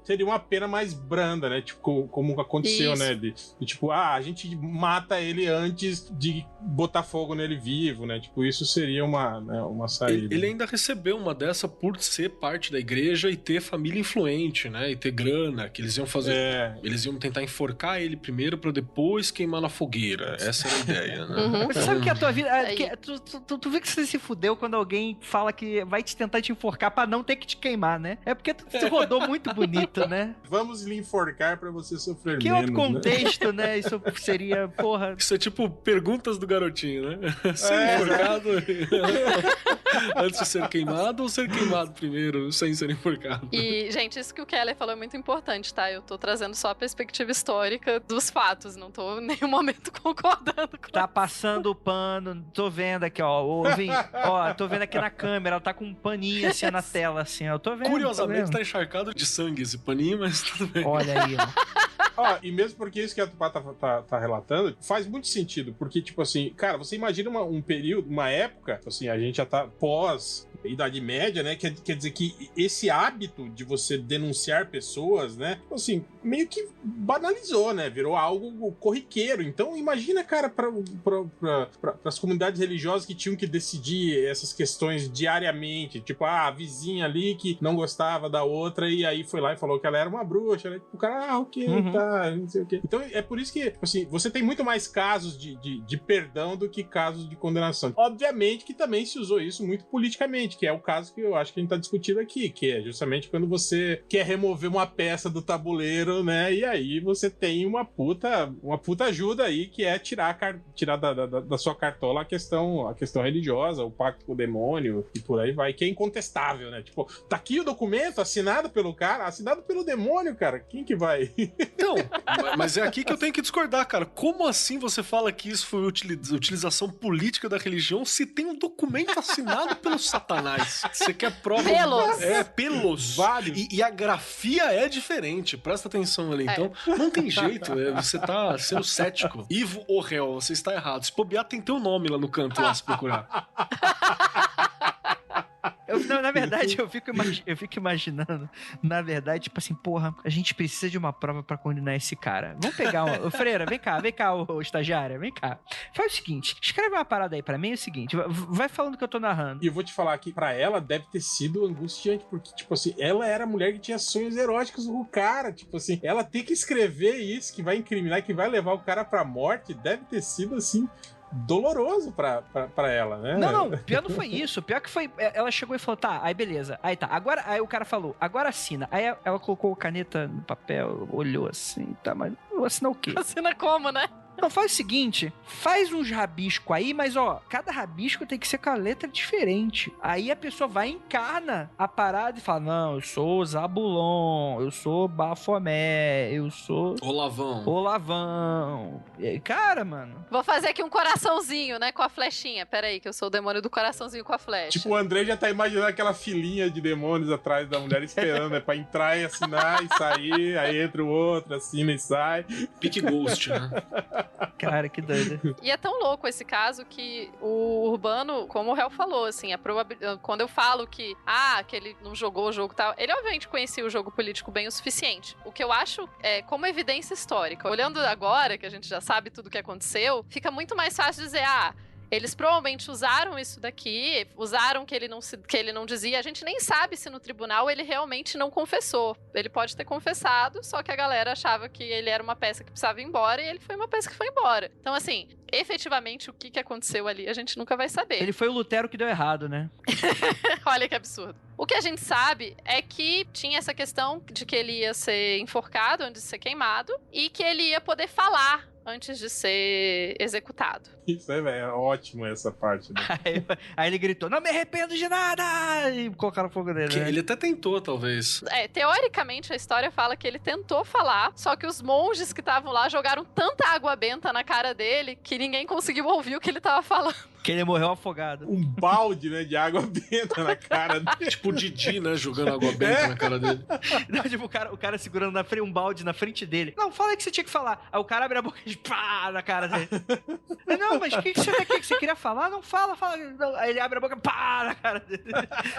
Seria uma pena mais branda, né? Tipo, como aconteceu, Isso. né? De tipo, a gente mata ele antes de botar fogo nele vivo, né? Tipo, isso seria uma saída. Ele ainda recebeu uma dessa por ser parte da igreja e ter família influente, né? E ter grana, que eles iam fazer. Eles iam tentar enforcar ele primeiro pra depois queimar na fogueira. Essa era a ideia, né? Uhum. Você sabe que a tua vida. Aí. Tu vê que você se fudeu quando alguém fala que vai te tentar te enforcar pra não ter que te queimar, né? É porque tu rodou muito bonito, né? Vamos lhe enforcar pra você sofrer Que menos, outro contexto, né? Isso seria, porra. Isso é tipo perguntas do garotinho, né? Ser enforcado antes de ser queimado ou ser queimado primeiro sem ser enforcado? E, gente, isso que o Keller falou é muito importante, tá? Eu tô trazendo só a perspectiva histórica dos fatos, não tô em nenhum momento concordando com Tá passando o pano, tô vendo aqui, ó. Tô vendo aqui na câmera, ela tá com um paninho assim na tela, assim, ó. Eu tô vendo. Curiosamente tá encharcado de sangue esse paninho, mas tudo bem. Olha aí, ó. E mesmo porque isso que a Tupá tá relatando faz muito sentido, porque, tipo assim, cara, você imagina um período, uma época, assim, a gente já tá pós Idade Média, né? Quer dizer que esse hábito de você denunciar pessoas, né? Assim, meio que banalizou, né? Virou algo corriqueiro. Então, imagina, cara, para as comunidades religiosas que tinham que decidir essas questões diariamente. Tipo, a vizinha ali que não gostava da outra e aí foi lá e falou que ela era uma bruxa, né? O cara, ok, tá, não sei o quê. Então, é por isso que, assim, você tem muito mais casos de perdão do que casos de condenação. Obviamente que também se usou isso muito politicamente, que é o caso que eu acho que a gente tá discutindo aqui, que é justamente quando você quer remover uma peça do tabuleiro, né? E aí você tem uma puta ajuda aí, que é tirar da sua cartola a questão religiosa, o pacto com o demônio e por aí vai, que é incontestável, né? Tipo, tá aqui o documento assinado pelo cara, assinado pelo demônio, cara. Quem que vai? Então, mas é aqui que eu tenho que discordar, cara. Como assim você fala que isso foi utilização política da religião se tem um documento assinado pelo Satanás? Você quer prova? Pelos. Pelos. Vários. E a grafia é diferente. Presta atenção ali. Então, não tem jeito. Você tá sendo cético. Ivo Orrel, você está errado. Se bobear, tem teu nome lá no canto, lá, se procurar. Na verdade, eu fico imaginando, na verdade, tipo assim, porra, a gente precisa de uma prova pra condenar esse cara. Vamos pegar o Freira, vem cá, o estagiário, vem cá. Faz o seguinte, escreve uma parada aí pra mim, é o seguinte, vai falando que eu tô narrando. E eu vou te falar que pra ela deve ter sido angustiante, porque, tipo assim, ela era a mulher que tinha sonhos eróticos com o cara, tipo assim, ela ter que escrever isso, que vai incriminar, que vai levar o cara pra morte, deve ter sido, assim, doloroso pra ela, né? Não, pior não foi isso. Pior que foi. Ela chegou e falou, tá, aí beleza. Aí tá. Agora, aí o cara falou, agora assina. Aí ela colocou a caneta no papel, olhou assim, tá, mas eu assinar o quê? Assina como, né? Não, faz o seguinte, faz uns rabiscos aí, mas ó, cada rabisco tem que ser com a letra diferente. Aí a pessoa vai, encarna a parada e fala, não, eu sou Zabulon, eu sou Bafomé, eu sou Olavão. E aí, cara, mano. Vou fazer aqui um coraçãozinho, né, com a flechinha. Pera aí, que eu sou o demônio do coraçãozinho com a flecha. Tipo, o André já tá imaginando aquela filinha de demônios atrás da mulher esperando, né? Pra entrar e assinar e sair, aí entra o outro, assina e sai. Pique Ghost, né? Cara, que doido. E é tão louco esse caso que o Urbano, como o Hel falou, assim, quando eu falo que ele não jogou o jogo e tal, ele obviamente conhecia o jogo político bem o suficiente. O que eu acho é como evidência histórica. Olhando agora, que a gente já sabe tudo o que aconteceu, fica muito mais fácil dizer, eles provavelmente usaram isso daqui, usaram que ele não dizia. A gente nem sabe se no tribunal ele realmente não confessou. Ele pode ter confessado, só que a galera achava que ele era uma peça que precisava ir embora e ele foi uma peça que foi embora. Então, assim, efetivamente, o que aconteceu ali, a gente nunca vai saber. Ele foi o Lutero que deu errado, né? Olha que absurdo. O que a gente sabe é que tinha essa questão de que ele ia ser enforcado antes de ser queimado e que ele ia poder falar antes de ser executado. Isso é ótimo essa parte, né? Aí ele gritou, não me arrependo de nada! E colocaram fogo nele, né? Ele até tentou, talvez. Teoricamente, a história fala que ele tentou falar, só que os monges que estavam lá jogaram tanta água benta na cara dele que ninguém conseguiu ouvir o que ele tava falando. Que ele morreu afogado. Um balde, né, de água benta na cara dele. Tipo o Didi, né? Jogando água benta na cara dele. Não, tipo, o cara segurando um balde na frente dele. Não, fala aí que você tinha que falar. Aí o cara abre a boca e pá na cara dele. Não, mas o que você tá aqui? Que você queria falar? Não, fala. Não. Aí ele abre a boca e pá na cara dele.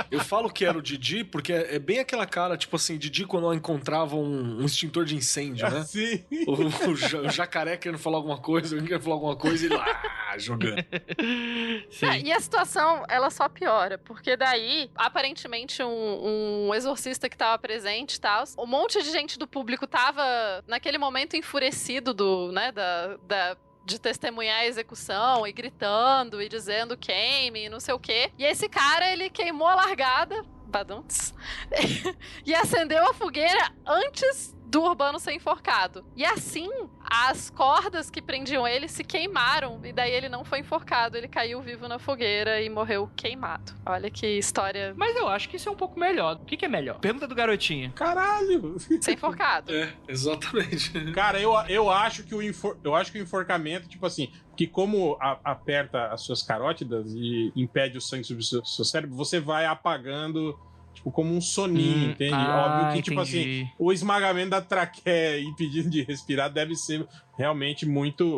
Eu falo que era o Didi porque é bem aquela cara, tipo assim, Didi quando ela encontrava um extintor de incêndio, né? Sim. O jacaré querendo falar alguma coisa, alguém quer falar alguma coisa e ele lá jogando. E a situação, ela só piora, porque daí, aparentemente, um exorcista que tava presente e tal, um monte de gente do público tava, naquele momento, enfurecido de testemunhar a execução e gritando e dizendo queime e não sei o quê. E esse cara, ele queimou a largada, badunts, e acendeu a fogueira antes do Urbano ser enforcado. E assim, as cordas que prendiam ele se queimaram, e daí ele não foi enforcado, ele caiu vivo na fogueira e morreu queimado. Olha que história... Mas eu acho que isso é um pouco melhor. O que é melhor? Pergunta do garotinho. Caralho! Ser enforcado. É, exatamente. Cara, eu acho que o enforcamento, tipo assim, que como aperta as suas carótidas e impede o sangue subir o seu cérebro, você vai apagando... Tipo, como um soninho, entende? Óbvio que, tipo assim, o esmagamento da traqueia impedindo de respirar deve ser realmente muito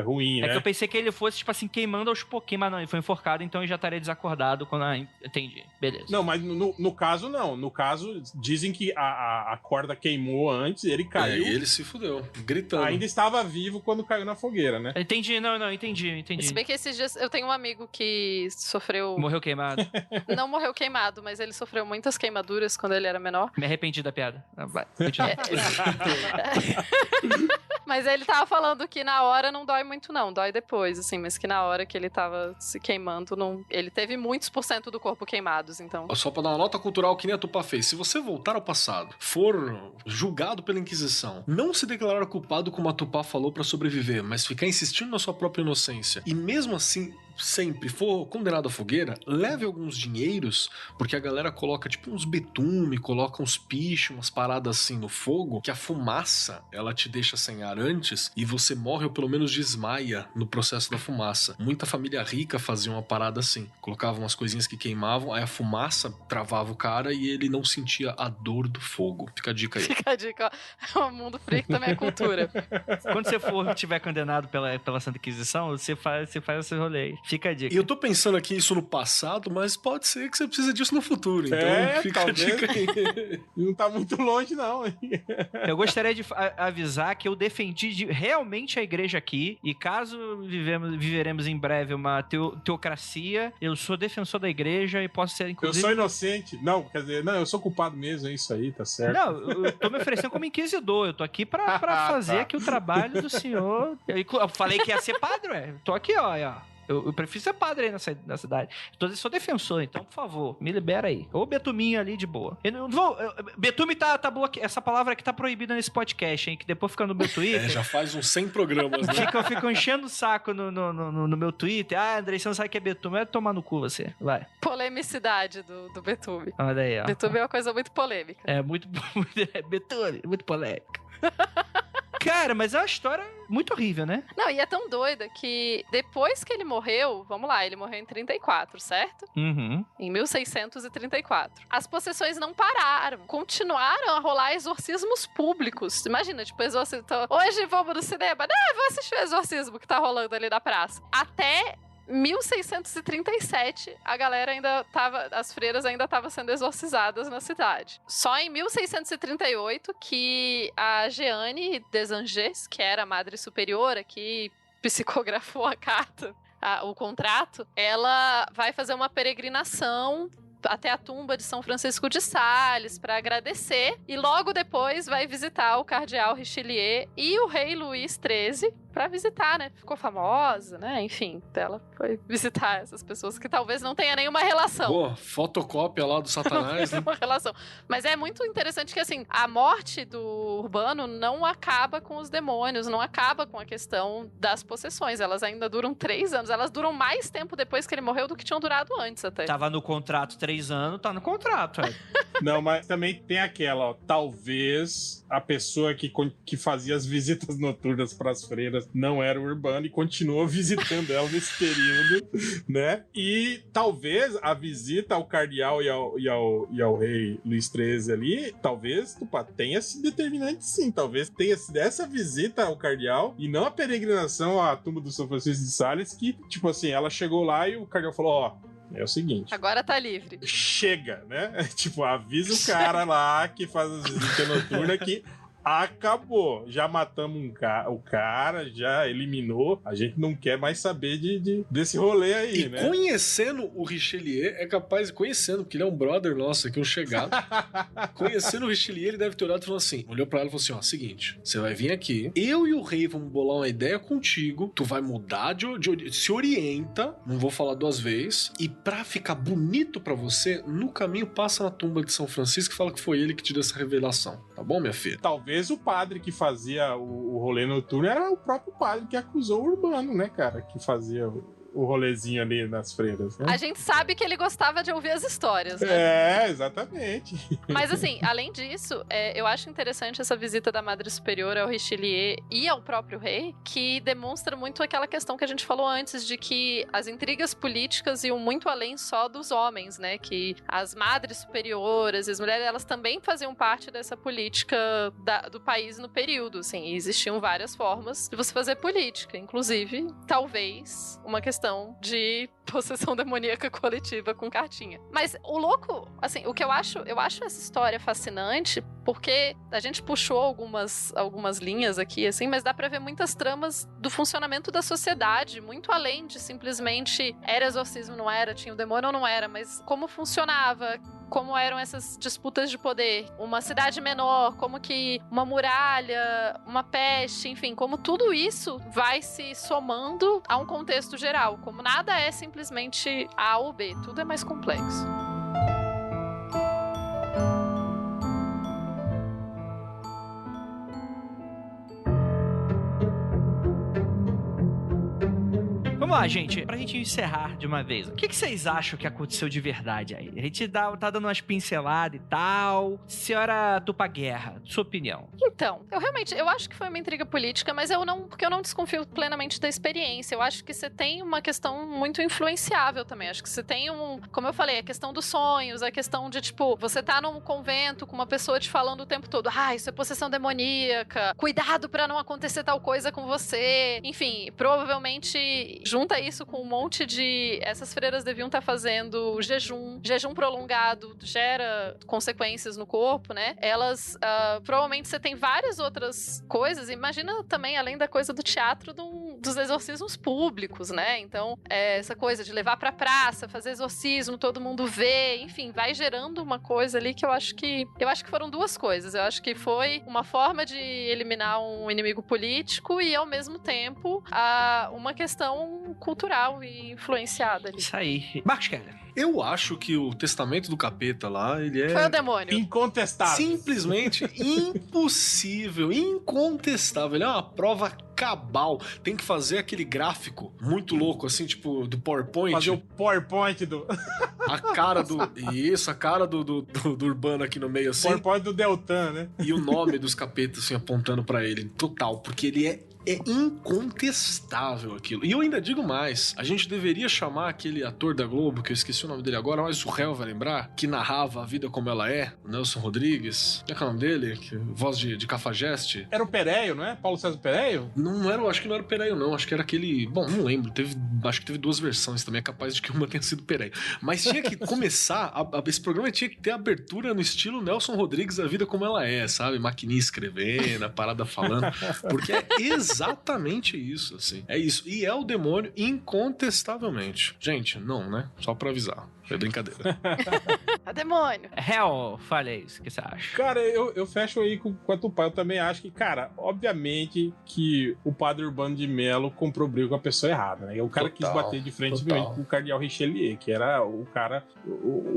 ruim, né? É que eu pensei que ele fosse, tipo assim, queimando aos pouquinhos, mas não, ele foi enforcado, então ele já estaria desacordado quando... entendi, beleza. Não, mas no caso, não. No caso, dizem que a corda queimou antes, ele caiu... E ele se fudeu, gritando. Ainda estava vivo quando caiu na fogueira, né? Entendi, entendi. Se bem que esses dias eu tenho um amigo que sofreu... Morreu queimado. Não morreu queimado, mas ele sofreu muitas queimaduras quando ele era menor. Me arrependi da piada. Vai, continua. Mas ele tava falando que na hora não dói muito não, dói depois, assim, mas que na hora que ele tava se queimando, ele teve muitos % do corpo queimados, então. Só pra dar uma nota cultural que nem a Tupá fez, se você voltar ao passado, for julgado pela Inquisição, não se declarar culpado como a Tupá falou pra sobreviver, mas ficar insistindo na sua própria inocência, e mesmo assim sempre for condenado à fogueira, leve alguns dinheiros, porque a galera coloca tipo uns betume, coloca uns pichos, umas paradas assim no fogo, que a fumaça, ela te deixa sem ar antes, e você morre ou pelo menos desmaia no processo da fumaça. Muita família rica fazia uma parada assim, colocava umas coisinhas que queimavam, aí a fumaça travava o cara e ele não sentia a dor do fogo. Fica a dica aí. Fica a dica, ó. O mundo freak também é cultura. Quando você tiver condenado pela Santa Inquisição, você faz esse rolê aí. Fica a dica. E eu tô pensando aqui isso no passado, mas pode ser que você precise disso no futuro. Então fica talvez. a dica aí. Não tá muito longe, não. Eu gostaria de avisar que eu defendi realmente a igreja aqui, e caso viveremos em breve uma teocracia, eu sou defensor da igreja e posso ser, inclusive... Eu sou inocente. Não, quer dizer, eu sou culpado mesmo, é isso aí, tá certo. Não, eu tô me oferecendo como inquisidor, eu tô aqui pra fazer aqui o trabalho do senhor. Eu falei que ia ser padre, ué. Tô aqui, ó. Eu prefiro ser padre aí na cidade. Sou defensor, então, por favor, me libera aí. Ou betuminho ali de boa. Betume tá bloqueado. Essa palavra aqui tá proibida nesse podcast, hein? Que depois fica no meu Twitter. Já faz uns 100 programas, né? Ficam enchendo o saco no meu Twitter. Ah, Andrei, você não sabe o que é betume. Vai tomar no cu você. Vai. Polemicidade do betume. Olha aí, ó. Betume é uma coisa muito polêmica. É muito betume, muito polêmica. Cara, mas é uma história muito horrível, né? Não, e é tão doida que depois que ele morreu, vamos lá, ele morreu em 34, certo? Uhum. Em 1634. As possessões não pararam. Continuaram a rolar exorcismos públicos. Imagina, tipo, exorcismo. Então, hoje vamos no cinema. Vou assistir o exorcismo que tá rolando ali na praça. Até 1637, a galera ainda tava, as freiras ainda estavam sendo exorcizadas na cidade. Só em 1638 que a Jeanne Desangers, que era a madre superiora, que psicografou a carta, o contrato, ela vai fazer uma peregrinação até a tumba de São Francisco de Sales para agradecer, e logo depois vai visitar o cardeal Richelieu e o rei Luís XIII para visitar, né? Ficou famosa, né? Enfim, ela foi visitar essas pessoas que talvez não tenha nenhuma relação. Pô, fotocópia lá do Satanás, né? Nenhuma relação. Mas é muito interessante que, assim, a morte do Urbano não acaba com os demônios, não acaba com a questão das possessões. Elas ainda duram 3 anos. Elas duram mais tempo depois que ele morreu do que tinham durado antes, até. Tava no contrato 3 3 anos, tá no contrato. Não, mas também tem aquela, ó. Talvez a pessoa que fazia as visitas noturnas pras freiras não era urbana e continuou visitando ela nesse período, né? E talvez a visita ao cardeal e ao rei Luís XIII ali, talvez, Tupá, tenha esse determinante sim. Talvez tenha sido essa visita ao cardeal e não a peregrinação à tumba do São Francisco de Sales que, tipo assim, ela chegou lá e o cardeal falou, ó, é o seguinte. Agora tá livre. Chega, né? Tipo, avisa o cara lá que faz as visitas noturnas que acabou. Já matamos o cara, já eliminou. A gente não quer mais saber desse rolê aí, e né? Conhecendo o Richelieu, é capaz de conhecendo, porque ele é um brother nosso aqui, um chegado. Conhecendo o Richelieu, ele deve ter olhado e falou assim: olhou pra ela e falou assim: ó, seguinte, você vai vir aqui, eu e o rei vamos bolar uma ideia contigo, tu vai mudar se orienta, não vou falar 2 vezes, e pra ficar bonito pra você, no caminho passa na tumba de São Francisco e fala que foi ele que te deu essa revelação. Tá bom, minha filha? Talvez o padre que fazia o rolê noturno era o próprio padre que acusou o Urbano, né, cara? Que fazia o rolezinho ali nas freiras, né? A gente sabe que ele gostava de ouvir as histórias, né? É, exatamente. Mas assim, além disso, eu acho interessante essa visita da Madre Superiora ao Richelieu e ao próprio rei, que demonstra muito aquela questão que a gente falou antes, de que as intrigas políticas iam muito além só dos homens, né? Que as Madres Superioras e as mulheres, elas também faziam parte dessa política do país no período, assim. E existiam várias formas de você fazer política, inclusive, talvez, uma questão de possessão demoníaca coletiva com cartinha. Mas o louco, assim, o que eu acho essa história fascinante, porque a gente puxou algumas linhas aqui, assim, mas dá pra ver muitas tramas do funcionamento da sociedade, muito além de simplesmente era exorcismo, não era, tinha o demônio ou não era, mas como funcionava, como eram essas disputas de poder. Uma cidade menor, como que uma muralha, uma peste, enfim, como tudo isso vai se somando a um contexto geral. Como nada é simplesmente A ou B, tudo é mais complexo. Vamos lá, gente, pra gente encerrar de uma vez. O que vocês acham que aconteceu de verdade aí? A gente tá dando umas pinceladas e tal. Senhora Tupá Guerra, sua opinião. Então, eu acho que foi uma intriga política, mas porque eu não desconfio plenamente da experiência. Eu acho que você tem uma questão muito influenciável também. Acho que você tem como eu falei, a questão dos sonhos, a questão de, tipo, você tá num convento com uma pessoa te falando o tempo todo, isso é possessão demoníaca, cuidado pra não acontecer tal coisa com você. Enfim, provavelmente junta isso com um monte de... Essas freiras deviam estar fazendo jejum prolongado, gera consequências no corpo, né? Elas, provavelmente você tem várias outras coisas. Imagina também, além da coisa do teatro, dos exorcismos públicos, né? Então, essa coisa de levar pra praça, fazer exorcismo, todo mundo vê, enfim, vai gerando uma coisa ali que eu acho que foram 2 coisas. Eu acho que foi uma forma de eliminar um inimigo político e, ao mesmo tempo, uma questão cultural e influenciada ali. Isso aí. Marcos Keller. Eu acho que o testamento do capeta lá, ele é... Foi o demônio. Incontestável. Simplesmente impossível, incontestável. Ele é uma prova cabal. Tem que fazer aquele gráfico muito louco, assim, tipo, do PowerPoint. Fazer o PowerPoint do... A cara do... Isso, a cara do Urbano aqui no meio, assim. PowerPoint do Deltan, né? E o nome dos capetas, assim, apontando pra ele. Total, porque ele é incontestável aquilo. E eu ainda digo mais, a gente deveria chamar aquele ator da Globo, que eu esqueci o nome dele agora, mas o réu vai lembrar, que narrava a vida como ela é, o Nelson Rodrigues. Como é que é o nome dele? Voz de Cafajeste. Era o Pereio, não é? Paulo César Pereio? Não era, acho que não era o Pereio, não. Acho que era aquele... Bom, não lembro. Acho que teve 2 versões também. É capaz de que uma tenha sido Pereio. Mas tinha que começar... esse programa tinha que ter abertura no estilo Nelson Rodrigues, a vida como ela é, sabe? Maquininha escrevendo, a parada falando. Porque é exatamente isso, assim. É isso. E é o demônio incontestavelmente. Gente, não, né? Só pra avisar. É brincadeira. É demônio. Hell, fale isso. O que você acha? Cara, eu fecho aí com a Tupá. Eu também acho que, cara, obviamente que o padre Urbano de Melo comprou briga com a pessoa errada, né? O cara quis bater de frente com o cardeal Richelieu, que era o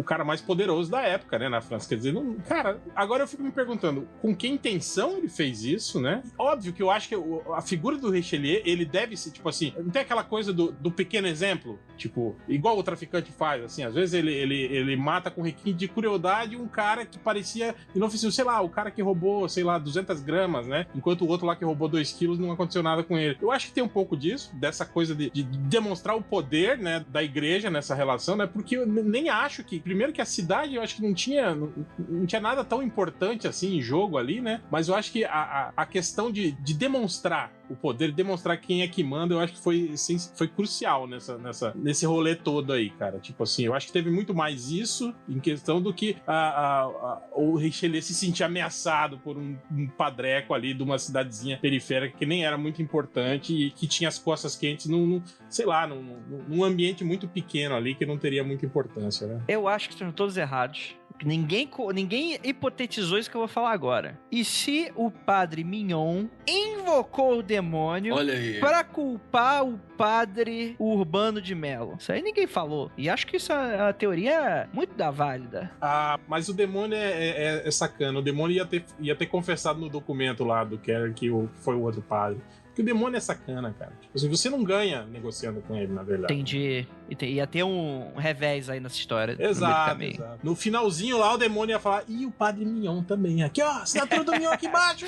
cara mais poderoso da época, né, na França. Quer dizer, cara, agora eu fico me perguntando com que intenção ele fez isso, né? Óbvio que eu acho que a figura do Richelieu, ele deve ser, tipo assim, não tem aquela coisa do pequeno exemplo, tipo, igual o traficante faz, assim, às vezes situações ele mata com requinte de crueldade um cara que parecia inofensivo. Sei lá, o cara que roubou, sei lá, 200 gramas, né? Enquanto o outro lá que roubou 2 quilos não aconteceu nada com ele. Eu acho que tem um pouco disso, dessa coisa de demonstrar o poder, né, da igreja nessa relação, né? Porque eu nem acho que... Primeiro que a cidade, eu acho que não tinha nada tão importante assim em jogo ali, né? Mas eu acho que a questão de demonstrar o poder, demonstrar quem é que manda, eu acho que foi crucial nesse rolê todo aí, cara. Tipo assim, eu acho que teve muito mais isso em questão do que o Richelieu se sentir ameaçado por um padreco ali de uma cidadezinha periférica que nem era muito importante e que tinha as costas quentes num ambiente muito pequeno ali que não teria muita importância, né? Eu acho que estão todos errados. Ninguém hipotetizou isso que eu vou falar agora. E se o padre Mignon invocou o demônio pra culpar o padre Urbano de Melo? Isso aí ninguém falou. E acho que isso é uma teoria muito válida. Ah, mas o demônio é sacana. O demônio ia ter confessado no documento lá do Keller que foi o outro padre. Porque o demônio é sacana, cara. Tipo assim, você não ganha negociando com ele, na verdade. Entendi. Ia ter um revés aí nessa história. Exato. No finalzinho lá, o demônio ia falar, e o padre Mignon também. Aqui, ó, assinatura do Mignon aqui embaixo.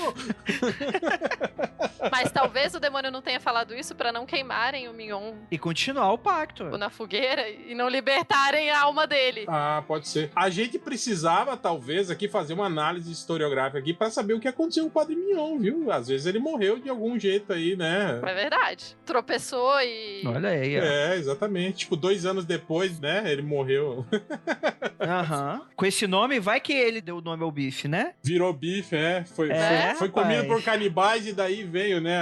Mas talvez o demônio não tenha falado isso pra não queimarem o Mignon. E continuar o pacto. Na fogueira e não libertarem a alma dele. Ah, pode ser. A gente precisava, talvez, aqui fazer uma análise historiográfica aqui pra saber o que aconteceu com o padre Mignon, viu? Às vezes ele morreu de algum jeito aí, né? É verdade. Tropeçou e... Olha aí, ó. É, exatamente. Tipo, 2 anos depois, né? Ele morreu. Aham. Com esse nome, vai que ele deu o nome ao bife, né? Virou bife, foi comido rapaz. por canibais e daí veio, né?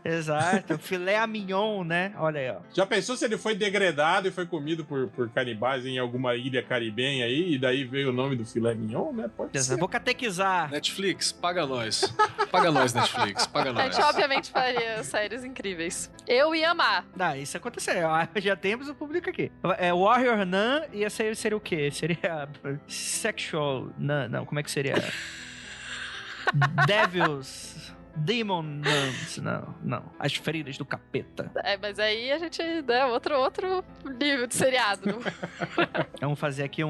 Exato. Filé a mignon, né? Olha aí, ó. Já pensou se ele foi degradado e foi comido por canibais em alguma ilha caribenha aí, e daí veio o nome do filé mignon, né? Pode ser. Vou catequizar. Netflix, paga nós. Paga nós, Netflix, paga A nós. gente obviamente faria séries incríveis. Eu ia amar. Isso aconteceu. Já temos o público aqui. Warrior Nun, e essa aí seria o quê? Seria Sexual Nun, não, como é que seria? Demon Nuns, não. As feridas do capeta. Mas aí a gente dá outro nível de seriado. Vamos fazer aqui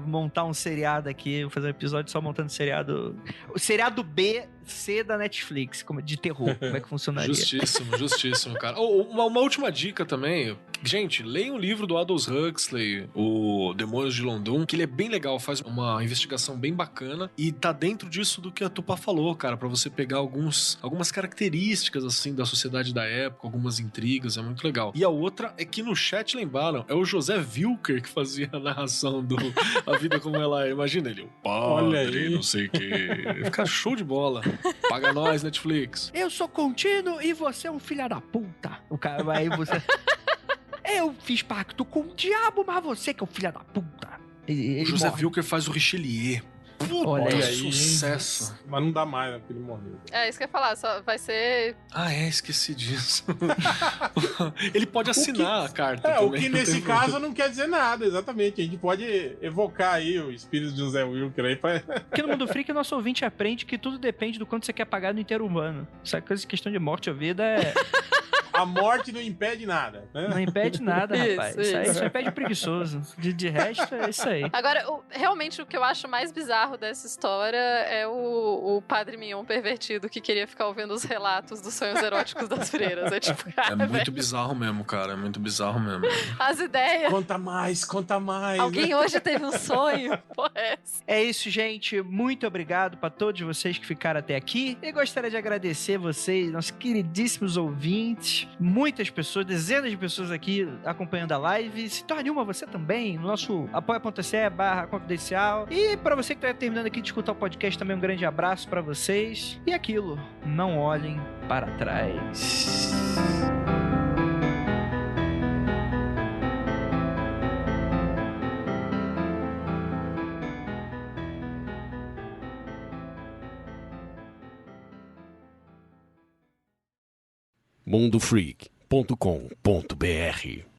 montar um seriado aqui, vou fazer um episódio só montando seriado. O seriado B, C da Netflix, de terror. Como é que funcionaria? Justíssimo, cara. Uma última dica também. Gente, leiam o livro do Aldous Huxley, o Demônios de London, que ele é bem legal, faz uma investigação bem bacana e tá dentro disso do que a Tupá falou, cara, pra você pegar algumas características, assim, da sociedade da época, algumas intrigas, é muito legal. E a outra é que no chat lembraram, é o José Wilker que fazia a narração do A Vida Como Ela É. Imagina ele, o padre, não sei o quê. Fica show de bola. Paga nós, Netflix. Eu sou contínuo e você é um filho da puta. O cara vai, você... Eu fiz pacto com o diabo, mas você que é o filho da puta. O José Wilker faz o Richelieu. Puta, olha aí, sucesso. Mas não dá mais, né? Porque ele morreu. É isso que eu ia falar, só vai ser... Esqueci disso. Ele pode assinar a carta também. O que nesse caso não quer dizer nada, exatamente. A gente pode evocar aí o espírito de José Wilker aí pra... Aqui no Mundo Freak, nosso ouvinte aprende que tudo depende do quanto você quer pagar no inteiro humano. Essa coisa, questão de morte ou vida é... A morte não impede nada, né? Não impede nada, rapaz. Isso aí Isso. só impede preguiçoso. De resto, é isso aí. Agora, realmente o que eu acho mais bizarro dessa história é o padre Mignon pervertido que queria ficar ouvindo os relatos dos sonhos eróticos das freiras. É tipo, é muito bizarro mesmo, cara. É muito bizarro mesmo. As ideias. Conta mais. Alguém hoje teve um sonho? Porra, é essa? É isso, gente. Muito obrigado para todos vocês que ficaram até aqui. E gostaria de agradecer vocês, nossos queridíssimos ouvintes. Muitas pessoas, dezenas de pessoas aqui acompanhando a live. Se torne uma você também no nosso apoia.se/confidencial. E para você que está terminando aqui de escutar o podcast, também um grande abraço para vocês. E aquilo, não olhem para trás. mundofreak.com.br